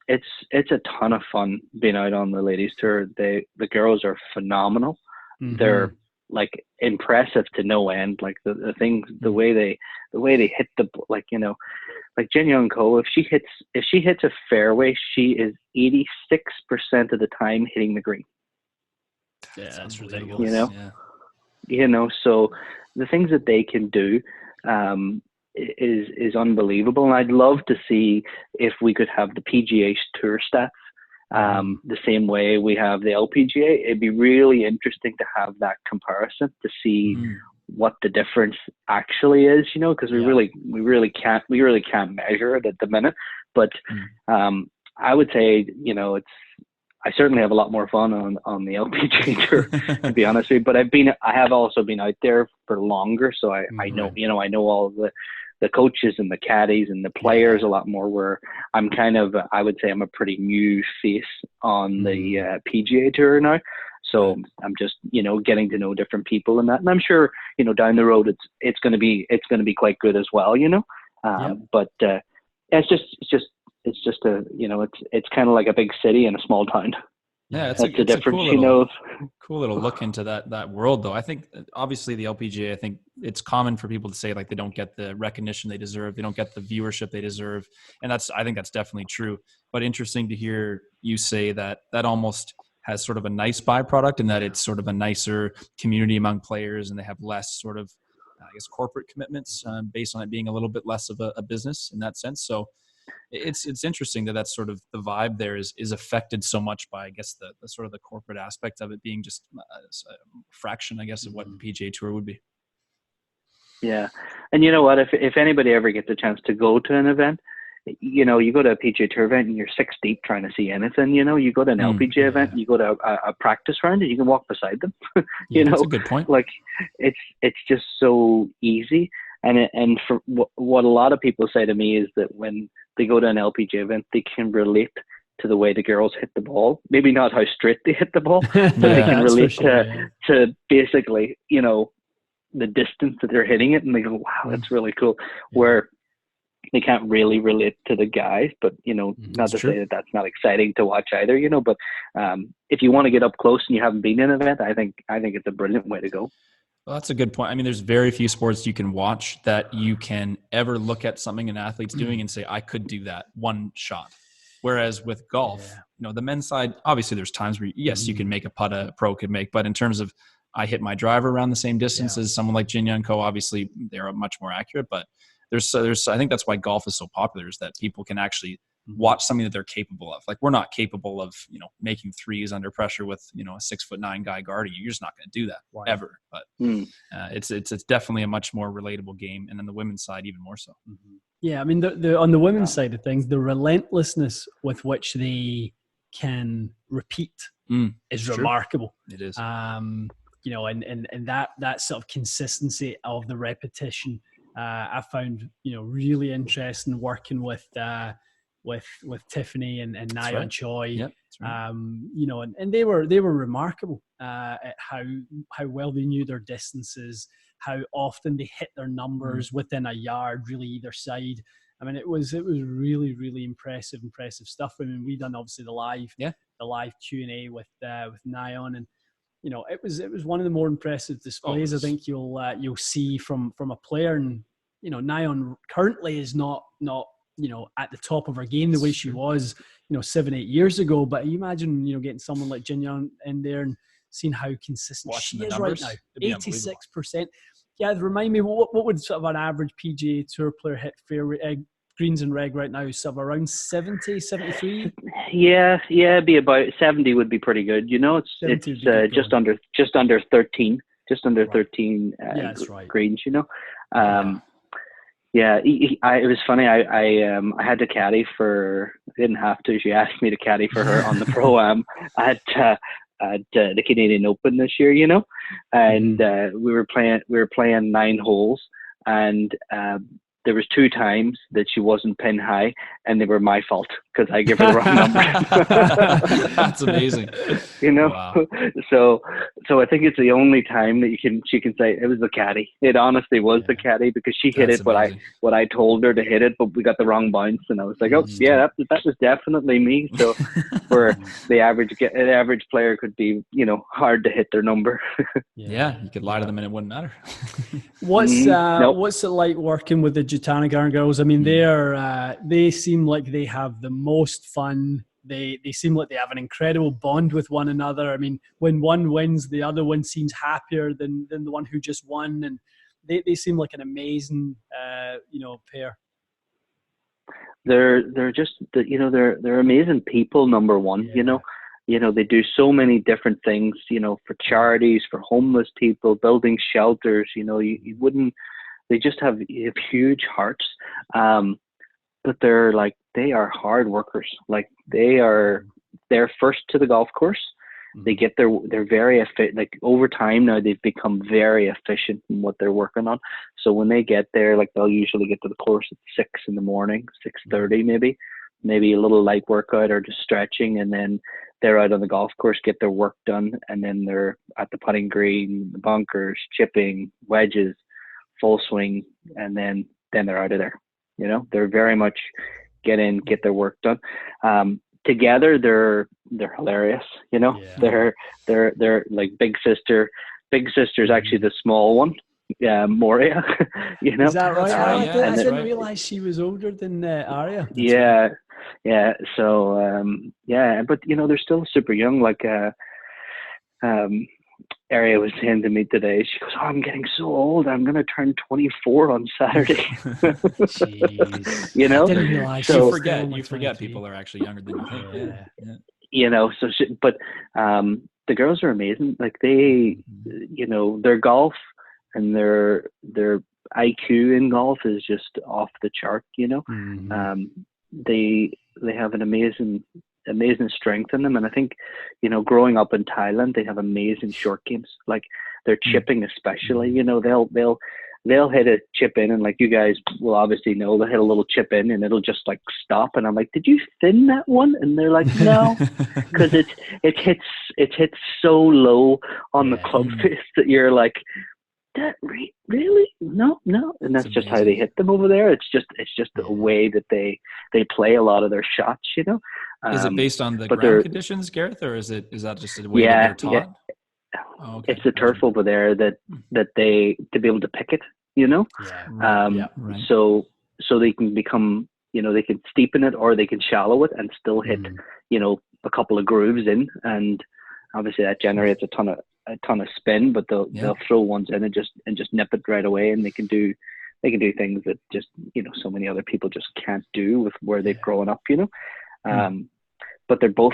a ton of fun being out on the ladies tour. The girls are phenomenal. They're like impressive to no end. Like the things, the way they hit the, like Jin Young Ko, if she hits a fairway, she is 86% of the time hitting the green. Yeah, that's ridiculous. So the things that they can do is unbelievable, and I'd love to see if we could have the PGA Tour stats the same way we have the LPGA. It'd be really interesting to have that comparison to see what the difference actually is, because we really can't measure it at the minute. But I would say, I certainly have a lot more fun on the LPGA Tour, to be honest with you. But I have also been out there for longer, so I know, I know all of the coaches and the caddies and the players a lot more. Where I'm I would say I'm a pretty new face on the PGA Tour now. So I'm just, getting to know different people and that. And I'm sure, down the road it's going to be quite good as well, But it's just a, it's kind of like a big city in a small town. Yeah, it's a cool little look into that world, though. I think obviously the LPGA, I think it's common for people to say like they don't get the recognition they deserve, they don't get the viewership they deserve, and I think that's definitely true. But interesting to hear you say that almost has sort of a nice byproduct, and that it's sort of a nicer community among players, and they have less sort of, I guess, corporate commitments based on it being a little bit less of a business in that sense. So it's interesting that that's sort of the vibe there is affected so much by, I guess, the sort of the corporate aspect of it being just a fraction, I guess, of what the PGA Tour would be. Yeah. And you know what, if anybody ever gets a chance to go to an event, you go to a PGA Tour event and you're 6 deep trying to see anything. You go to an LPGA event, you go to a practice round and you can walk beside them. That's a good point. Like it's just so easy. And for what a lot of people say to me is that when they go to an LPGA event, they can relate to the way the girls hit the ball. Maybe not how straight they hit the ball, but they can relate to basically, the distance that they're hitting it, and they go, wow, that's really cool. Where they can't really relate to the guys, but not to say that that's not exciting to watch either, but if you want to get up close and you haven't been in an event, I think it's a brilliant way to go. Well, that's a good point. I mean, there's very few sports you can watch that you can ever look at something an athlete's doing and say, I could do that one shot. Whereas with golf, the men's side, obviously there's times where, yes, you can make a putt a pro could make, but in terms of I hit my driver around the same distance as someone like Jin Young Ko, obviously they're much more accurate, but there's I think that's why golf is so popular, is that people can actually watch something that they're capable of. Like, we're not capable of, making threes under pressure with, a 6'9" guy guarding you. You're just not going to do that ever. But it's definitely a much more relatable game. And then the women's side, even more so. Yeah. I mean, the on the women's side of things, the relentlessness with which they can repeat is remarkable. It is. And that sort of consistency of the repetition, I found, really interesting working with, with Tiffany and Nyan right. Choi. Yep, that's right. You know, and they were remarkable at how well they knew their distances, how often they hit their numbers within a yard, really either side. I mean, it was really, really impressive stuff. I mean, we done obviously the live Q&A with Nyan, and you know, it was one of the more impressive displays I think you'll see from a player. And you know, Nyan currently is not you know, at the top of her game the way she was, you know, 7-8 years ago. But you imagine, you know, getting someone like Jin Young in there and seeing how consistent she is right now. 86%. Yeah, remind me, what would sort of an average PGA Tour player hit fairway greens and reg right now? Sort of around 70, 73? Yeah, it'd be about 70 would be pretty good. You know, it's just under 13, right. 13 right. greens. You know, yeah. It was funny. I had to caddy for. I didn't have to. She asked me to caddy for her on the pro-am at the Canadian Open this year. You know, and we were playing 9 holes, and there was 2 times that she wasn't pin high, and they were my fault because I gave her the wrong number. That's amazing. You know, wow. So I think it's the only time that she can say it was the caddy. It honestly was the caddy, because she hit it what I told her to hit it, but we got the wrong bounce, and I was like, oh yeah, that was definitely me. So where the average player could be, you know, hard to hit their number. Yeah, you could lie to them and it wouldn't matter. What's it like working with the Jutanagarn girls? I mean, they seem like they have the most fun. They seem like they have an incredible bond with one another. I mean, when one wins, the other one seems happier than the one who just won, and they seem like an amazing you know, pair. They're just, you know, they're amazing people. Number one, you know, they do so many different things, you know, for charities, for homeless people, building shelters. You know, you wouldn't. They just have huge hearts, but they are hard workers. Like they're first to the golf course. They get they're very efficient. Like over time now, they've become very efficient in what they're working on. So when they get there, like they'll usually get to the course at 6 in the morning, 6:30 maybe a little light workout or just stretching, and then they're out on the golf course, get their work done, and then they're at the putting green, the bunkers, chipping, wedges, full swing, and then they're out of there. You know, they're very much get in, get their work done. Together, they're hilarious. You know, they're like big sister. Big sister's actually the small one. Moria. You know, is that right? I didn't realize she was older than Aria. Yeah. So but you know, they're still super young. Like Aria was saying to me today, she goes, "Oh, I'm getting so old. I'm going to turn 24 on Saturday." Jeez. You know, I didn't realize. So you forget people are actually younger than you think. Yeah. You know, so but the girls are amazing. Like they, you know, their golf and their IQ in golf is just off the chart. You know, they have an amazing strength in them, and I think, you know, growing up in Thailand, they have amazing short games. Like their chipping, especially. You know, they'll hit a chip in, and like you guys will obviously know, they'll hit a little chip in, and it'll just like stop. And I'm like, "Did you thin that one?" And they're like, "No," because it hits so low on the club face that you're like, "That really? No." And that's just how they hit them over there. It's just a way that they play a lot of their shots. You know. Is it based on the ground conditions, Gareth, or is that just a way that they're taught? Yeah. Oh, okay. It's the turf over there that they, to be able to pick it, you know. So they can become, you know, they can steepen it or they can shallow it and still hit, you know, a couple of grooves in, and obviously that generates a ton of spin. But they'll throw ones in and just nip it right away, and they can do things that just, you know, so many other people just can't do with where they've grown up, you know. But they're both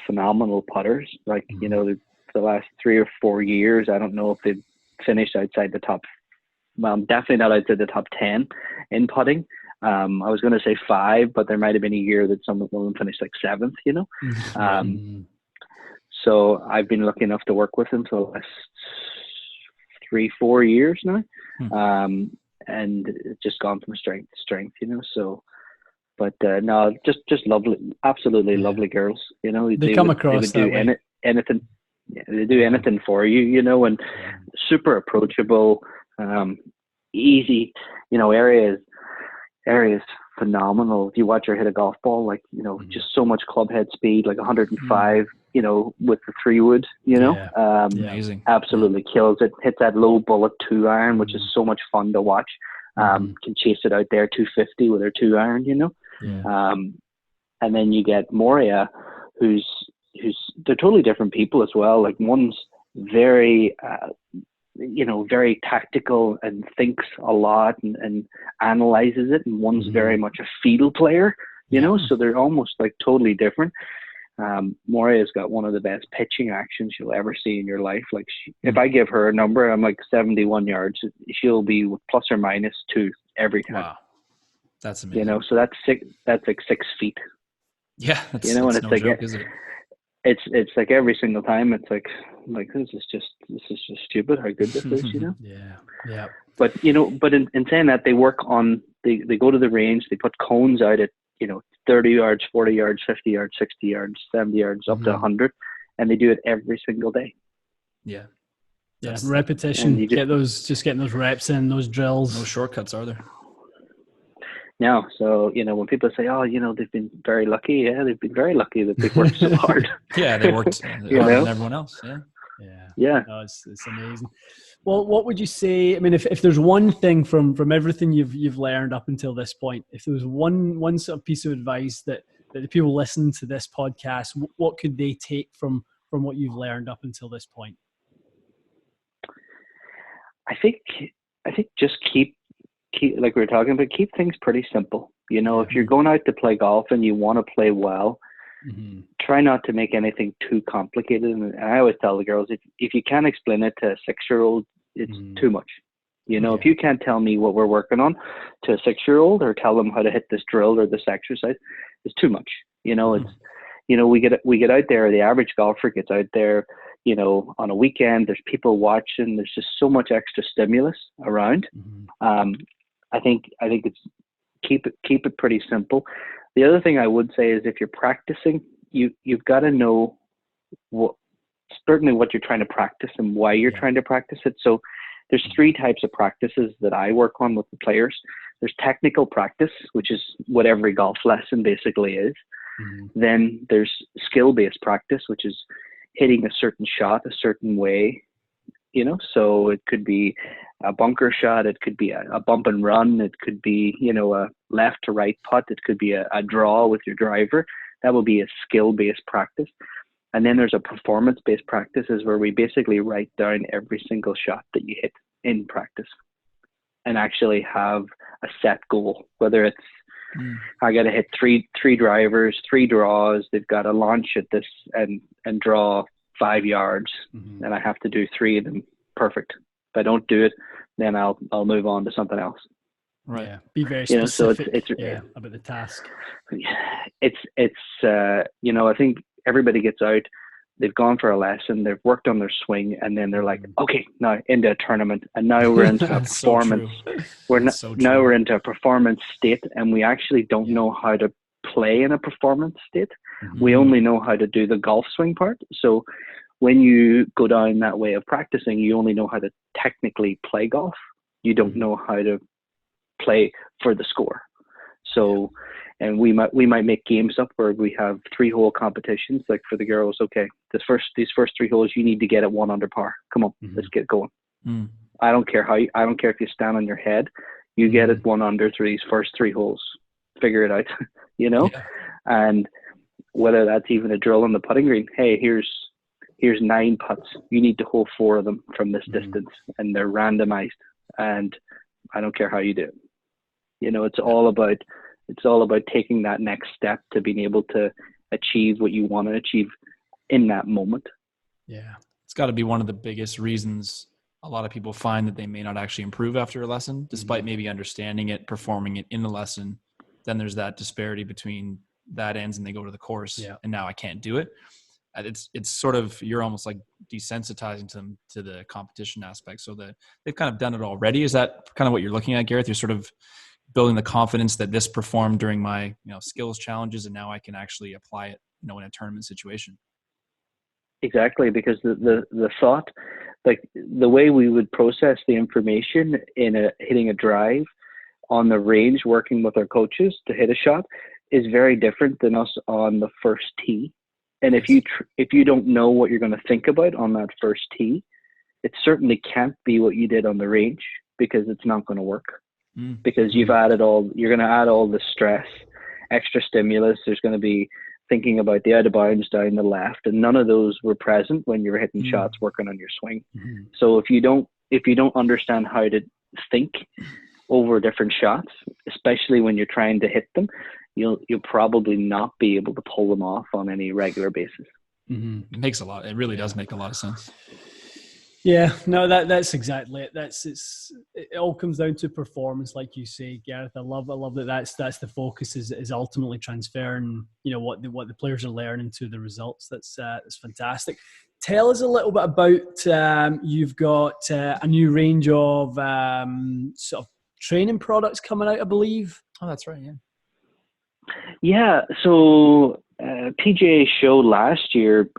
phenomenal putters. Like, you know, the last 3 or 4 years, I don't know if they've finished outside the top. Well, definitely not outside the top 10 in putting. I was going to say 5, but there might have been a year that some of them finished like 7th. You know. So I've been lucky enough to work with them for the last 3-4 years now, and it's just gone from strength to strength. You know, so. But no, just lovely, absolutely lovely girls. You know, they come across they would do anything. Yeah, they do anything for you. You know, and super approachable, easy. You know, areas phenomenal. If you watch her hit a golf ball, like, you know, just so much club head speed, like 105. You know, with the 3-wood. You know, amazing. Absolutely kills it. Hits that low bullet 2-iron, which is so much fun to watch. Can chase it out there 250 with her 2-iron. You know. Yeah. And then you get Moria, who's they're totally different people as well. Like, one's very, you know, very tactical and thinks a lot and analyzes it, and one's very much a feel player, you know, so they're almost like totally different. Moria's got one of the best pitching actions you'll ever see in your life. Like, if I give her a number, I'm like 71 yards, she'll be plus or minus 2 every time. Wow. That's amazing. You know, so that's like 6 feet. Yeah. You know, and it's no like, joke, is it? It's like every single time it's like this is just stupid how good this is, you know. Yeah. But, you know, but in saying that, they work on, they go to the range, they put cones out at, you know, 30 yards, 40 yards, 50 yards, 60 yards, 70 yards, up to 100, and they do it every single day. Yeah. Repetition. Getting those reps in, those drills. No shortcuts, are there? No. So, you know, when people say, oh, you know, they've been very lucky. Yeah, they've been very lucky that they've worked so hard. They worked harder than everyone else. Yeah. No, it's amazing. Well, what would you say? I mean, if there's one thing from everything you've learned up until this point, if there was one sort of piece of advice that the people listening to this podcast, what could they take from what you've learned up until this point? I think just keep like we were talking about, keep things pretty simple. You know, if you're going out to play golf and you want to play well, try not to make anything too complicated. And I always tell the girls, if you can't explain it to a 6-year-old, it's too much. You know, if you can't tell me what we're working on to a 6-year-old, or tell them how to hit this drill or this exercise, it's too much. You know, it's, you know, we get out there, the average golfer gets out there, you know, on a weekend, there's people watching, there's just so much extra stimulus around. I think it's keep it pretty simple. The other thing I would say is, if you're practicing, you've got to know certainly what you're trying to practice and why you're trying to practice it. So there's 3 types of practices that I work on with the players. There's technical practice, which is what every golf lesson basically is. Then there's skill-based practice, which is hitting a certain shot a certain way, you know, so it could be a bunker shot, it could be a bump and run, it could be, you know, a left to right putt, it could be a draw with your driver. That will be a skill-based practice. And then there's a performance-based practice, is where we basically write down every single shot that you hit in practice and actually have a set goal, whether it's I got to hit three drivers, 3 draws. They've got to launch at this and draw 5 yards, and I have to do 3 of them perfect. If I don't do it, then I'll move on to something else. Right. Yeah. Be very specific. You know, so it's about the task. It's you know, I think everybody gets out. They've gone for a lesson, they've worked on their swing, and then they're like, okay, now into a tournament, and now we're into a performance. We're into a performance state, and we actually don't know how to play in a performance state. We only know how to do the golf swing part. So when you go down that way of practicing, you only know how to technically play golf. You don't know how to play for the score. So, and we might make games up where we have 3-hole competitions. Like for the girls, okay, these first 3 holes, you need to get at 1 under par. Come on, let's get going. I don't care if you stand on your head. You get at 1 under through these first 3 holes. Figure it out, you know. And whether that's even a drill on the putting green. Hey, here's 9 putts. You need to hole 4 of them from this distance, and they're randomized. And I don't care how you do it. You know, it's all about taking that next step to being able to achieve what you want to achieve in that moment. Yeah. It's got to be one of the biggest reasons a lot of people find that they may not actually improve after a lesson, despite maybe understanding it, performing it in the lesson. Then there's that disparity between that ends and they go to the course and now I can't do it. It's sort of, you're almost like desensitizing them to the competition aspect, so that they've kind of done it already. Is that kind of what you're looking at, Gareth? You're sort of building the confidence that this performed during my skills challenges, and now I can actually apply it in a tournament situation. Exactly, because the thought, like the way we would process the information in hitting a drive on the range, working with our coaches to hit a shot, is very different than us on the first tee. And if you don't know what you're going to think about on that first tee, it certainly can't be what you did on the range, because it's not going to work. Because you're going to add all the stress, extra stimulus. There's going to be thinking about the out of bounds down the left, and none of those were present when you were hitting shots working on your swing. So if you don't understand how to think over different shots, especially when you're trying to hit them, you'll probably not be able to pull them off on any regular basis. It really does make a lot of sense. Yeah, no, that's exactly it. It all comes down to performance, like you say, Gareth. I love that. That's the focus is ultimately transferring, what the players are learning to the results. That's fantastic. Tell us a little bit about you've got a new range of sort of training products coming out, I believe. Oh, that's right. Yeah. Yeah. So PGA show last year,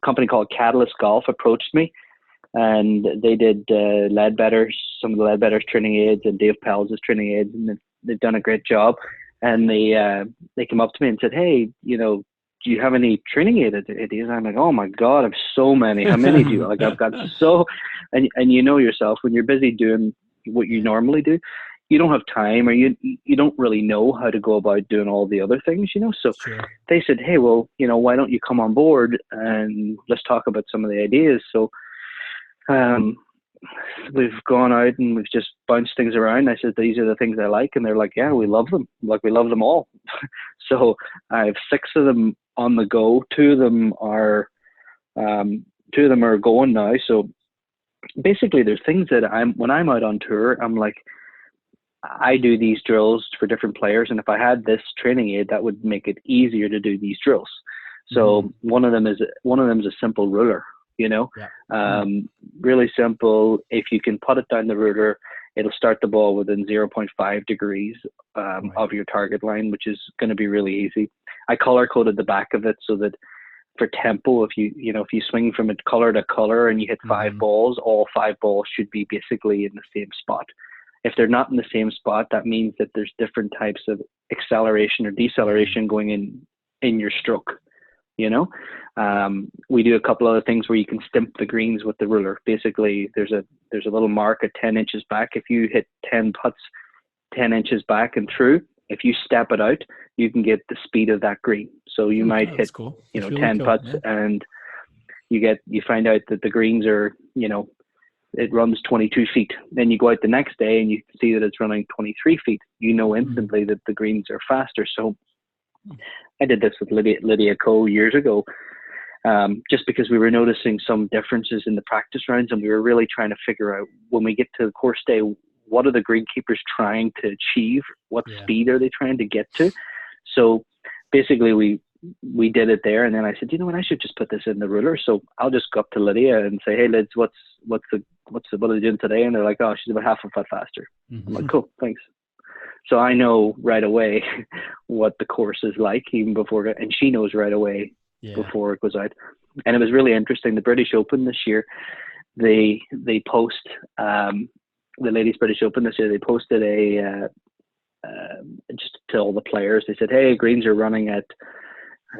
company called Catalyst Golf approached me. And they did some of the Ledbetter's training aids and Dave Pells' training aids, and they've done a great job. And they came up to me and said, "Hey, do you have any training aid ideas?" I'm like, "Oh my God, I have so many. How many do you?" Like, I've got so, and yourself, when you're busy doing what you normally do, you don't have time, or you don't really know how to go about doing all the other things, So Sure. They said, "Hey, well, why don't you come on board and let's talk about some of the ideas." So we've gone out and we've just bounced things around. I said, "These are the things I like," and they're like, "Yeah, we love them. Like, we love them all." So I have 6 of them on the go. Two of them are going now. So basically, there's things that when I'm out on tour, I'm like, I do these drills for different players, and if I had this training aid, that would make it easier to do these drills. So one of them is a simple ruler. Really simple. If you can put it down the ruler, it'll start the ball within 0.5 degrees of your target line, which is going to be really easy. I color coded the back of it so that for tempo, if you swing from color to color and you hit 5 balls, all 5 balls should be basically in the same spot. If they're not in the same spot, that means that there's different types of acceleration or deceleration going in your stroke. We do a couple other things where you can stimp the greens with the ruler. Basically, there's a little mark at 10 inches back. If you hit 10 putts 10 inches back and through, if you step it out, you can get the speed of that green. So you might hit, cool. 10 putts, and you find out that the greens are, it runs 22 feet. Then you go out the next day and you see that it's running 23 feet. Instantly that the greens are faster. So I did this with Lydia Ko years ago, just because we were noticing some differences in the practice rounds, and we were really trying to figure out, when we get to the course day, what are the greenkeepers trying to achieve? What speed are they trying to get to? So basically we did it there, and then I said, "You know what, I should just put this in the ruler." So I'll just go up to Lydia and say, "Hey Lids, what are they doing today?" And they're like, "Oh, she's about half a foot faster." I'm like, "Cool, thanks." So I know right away what the course is like even before, and she knows right away before it goes out. And it was really interesting. The British Open this year, they post the Ladies British Open this year. They posted just to all the players. They said, "Hey, greens are running at,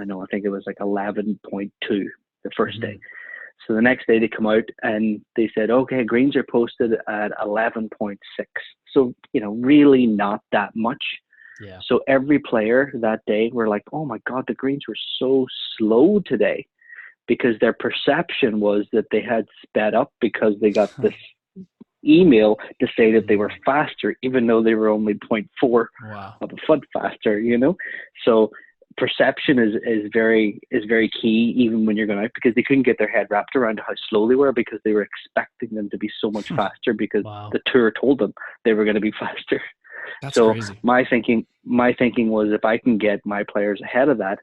I think it was like 11.2 the first day." So the next day they come out and they said, "Okay, greens are posted at 11.6. So, really not that much. Yeah. So every player that day were like, "Oh my God, the greens were so slow today," because their perception was that they had sped up because they got this email to say that they were faster, even though they were only 0.4 of a foot faster, So perception is very key, even when you're going out, because they couldn't get their head wrapped around how slow they were, because they were expecting them to be so much faster because the tour told them they were going to be faster. That's so crazy. My thinking was, if I can get my players ahead of that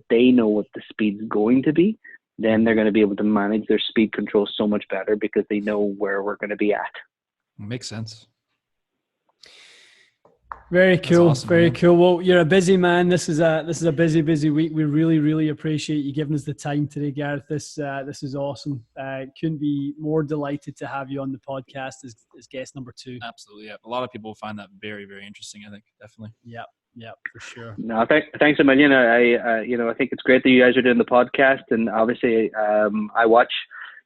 they know what the speed's going to be, then they're going to be able to manage their speed control so much better, because they know where we're going to be at. Makes sense. Very cool. awesome, Very man. cool. Well, you're a busy man. This is a busy week. We really appreciate you giving us the time today, Gareth. This is awesome. Couldn't be more delighted to have you on the podcast as guest number 2. Absolutely, yeah. A lot of people find that very, very interesting. I think definitely. Yeah, for sure. No, thanks a million. I think it's great that you guys are doing the podcast, and obviously, I watch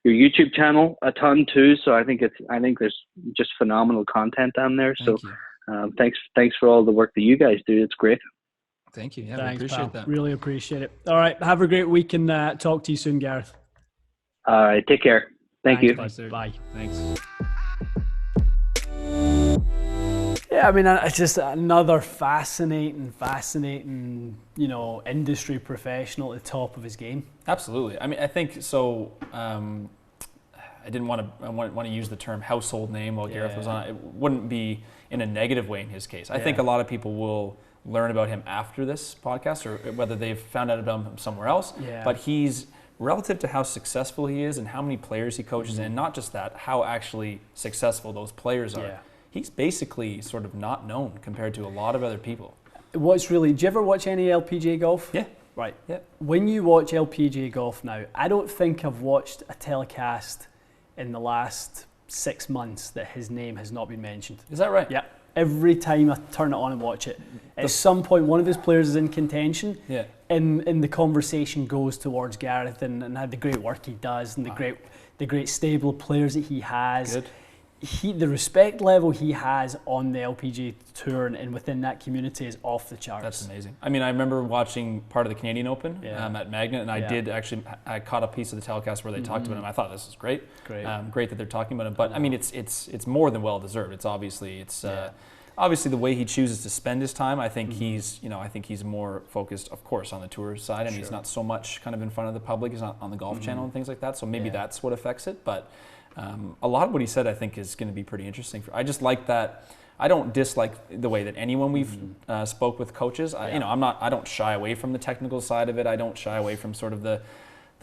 your YouTube channel a ton too. So I think there's just phenomenal content on there. Thank you. Thanks for all the work that you guys do. It's great. Thank you. Yeah, Thanks, we appreciate pal. that. Really appreciate it. All right, have a great week and talk to you soon, Gareth. All right, take care. Thank you. Bye. Thanks. Yeah, I mean, it's just another fascinating, industry professional at the top of his game. Absolutely. I mean, I think so. I didn't want to use the term household name while Gareth was on. It wouldn't be in a negative way in his case. I think a lot of people will learn about him after this podcast, or whether they've found out about him somewhere else. Yeah. But he's, relative to how successful he is and how many players he coaches, and not just that, how actually successful those players are. Yeah. He's basically sort of not known compared to a lot of other people. Do you ever watch any LPGA golf? Yeah. Right. Yeah. When you watch LPGA golf now, I don't think I've watched a telecast in the last 6 months that his name has not been mentioned. Is that right? Yeah. Every time I turn it on and watch it, at some point one of his players is in contention, and the conversation goes towards Gareth and the great work he does and the great stable of players that he has. Good. The respect level he has on the LPGA tour and within that community is off the charts. That's amazing. I mean, I remember watching part of the Canadian Open at Magnet, and I caught a piece of the telecast where they talked about him. I thought this is great. Great that they're talking about him. But I mean, it's more than well deserved. It's obviously the way he chooses to spend his time. I think he's more focused, of course, on the tour side, and he's not so much kind of in front of the public. He's not on the Golf Channel and things like that. So maybe that's what affects it. But a lot of what he said, I think, is going to be pretty interesting. I just like that. I don't dislike the way that anyone we've spoke with coaches. I don't shy away from the technical side of it. I don't shy away from sort of the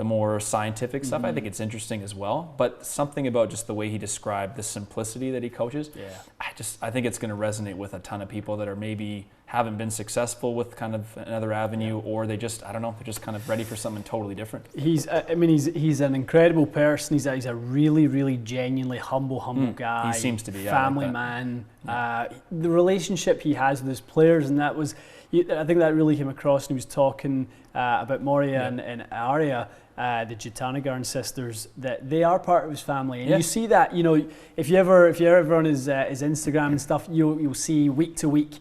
more scientific stuff. I think it's interesting as well. But something about just the way he described the simplicity that he coaches, I think it's going to resonate with a ton of people that are maybe haven't been successful with kind of another avenue, or they just, I don't know, they're just kind of ready for something totally different. He's an incredible person. He's a really genuinely humble guy. He seems to be family man. The relationship he has with his players, and I think that really came across when he was talking about Moria and Arya, the Jitanagarn sisters, that they are part of his family, and you see that. If you're ever on his Instagram and stuff, you'll see week to week.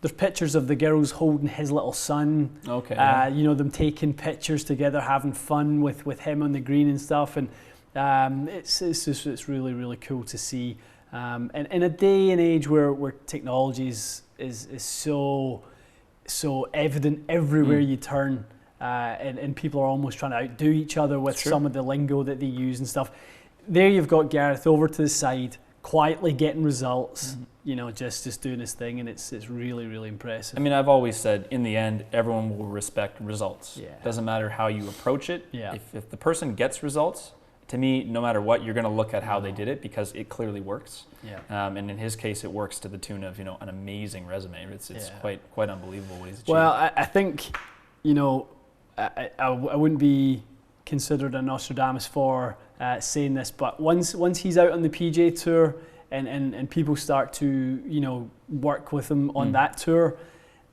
There's pictures of the girls holding his little son. Okay. Them taking pictures together, having fun with him on the green and stuff, and it's really cool to see. And in a day and age where technology is so evident everywhere you turn, and people are almost trying to outdo each other with some of the lingo that they use and stuff. There you've got Gareth over to the side, quietly getting results. Just doing his thing, and it's really impressive. I mean, I've always said, in the end, everyone will respect results. Yeah. Doesn't matter how you approach it. Yeah. If the person gets results, to me, no matter what, you're going to look at how they did it, because it clearly works. Yeah. And in his case, it works to the tune of an amazing resume. It's quite unbelievable what he's achieved. Well, I think I wouldn't be considered a Nostradamus for saying this, but once he's out on the PGA Tour. And people start to work with him on that tour,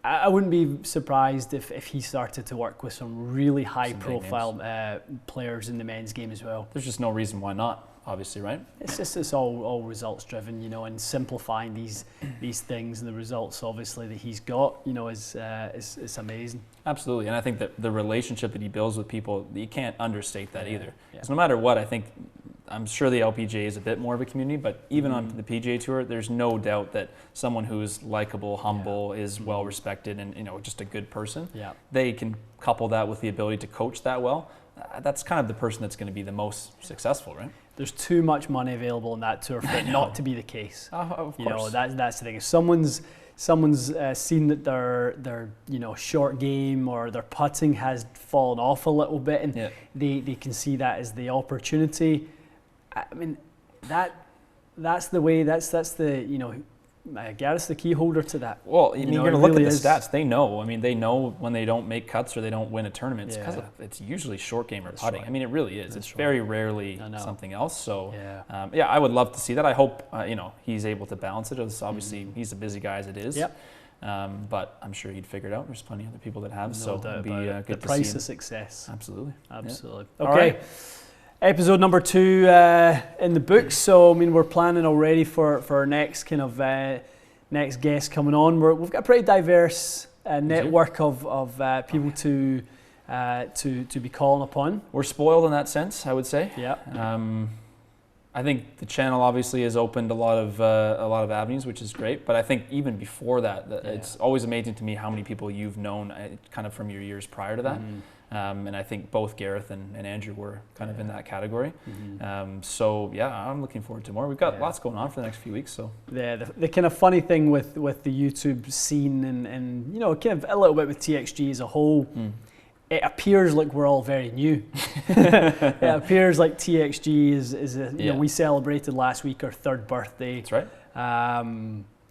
I wouldn't be surprised if he started to work with some really high profile players in the men's game as well. There's just no reason why not, obviously, right? It's all results driven, and simplifying these things, and the results obviously that he's got, is amazing. Absolutely, and I think that the relationship that he builds with people, you can't understate that either. Because no matter what, I'm sure the LPGA is a bit more of a community, but even on the PGA Tour, there's no doubt that someone who's likable, humble, is well respected, and just a good person. Yeah. They can couple that with the ability to coach that well. That's kind of the person that's going to be the most successful, right? There's too much money available on that tour for it not to be the case. Of course. That's the thing. If someone's seen that their short game or their putting has fallen off a little bit, and they can see that as the opportunity. I mean, that's the way. That's the Gareth's the key holder to that. Well, you're going to look at the is. stats. They know. I mean, they know when they don't make cuts or they don't win a tournament. It's because Yeah. it's usually short game or That's putting. right. I mean, it really is. That's It's right. very rarely something else. So, Yeah. I would love to see that. I hope he's able to balance it. It's obviously, he's a busy guy as it is. Yep. But I'm sure he'd figure it out. There's plenty of other people that have. No So doubt it'd be about it. good The to see price him. of success. Absolutely. Absolutely. Yeah. Okay. All right. Episode number 2 in the books. So I mean, we're planning already for our next kind of next guest coming on. We've got a pretty diverse network of people to be calling upon. We're spoiled in that sense, I would say. Yeah. I think the channel obviously has opened a lot of avenues, which is great. But I think even before that, it's always amazing to me how many people you've known kind of from your years prior to that. And I think both Gareth and Andrew were kind of in that category. So yeah, I'm looking forward to more. We've got lots going on for the next few weeks. So the kind of funny thing with the YouTube scene and kind of a little bit with TXG as a whole. It appears like we're all very new. It appears like TXG is we celebrated last week our 3rd birthday. That's right.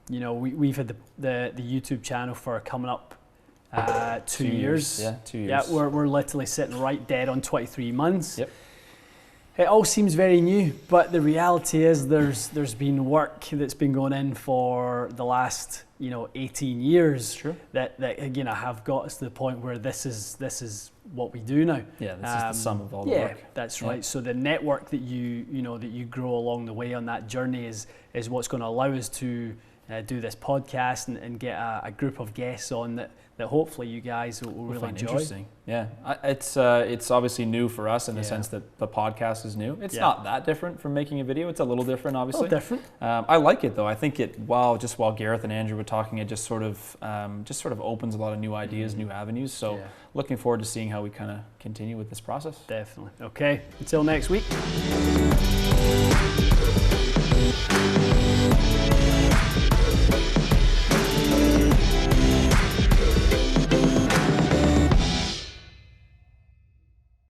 We've had the YouTube channel for coming up 2 years. Yeah, 2 years. Yeah, we're literally sitting right dead on 23 months. Yep. It all seems very new, but the reality is there's been work that's been going in for the last 18 years. True. That again have got us to the point where this is what we do now. Yeah, this is the sum of all the work. Yeah, that's right. So the network that you grow along the way on that journey is what's going to allow us to do this podcast and get a group of guests on that hopefully you guys will really find enjoy. Interesting. Yeah, it's obviously new for us in the sense that the podcast is new. It's not that different from making a video. It's a little different, obviously. A little different. I like it though. I think while Gareth and Andrew were talking, it just sort of opens a lot of new ideas, new avenues. So looking forward to seeing how we kind of continue with this process. Definitely. Okay. Until next week.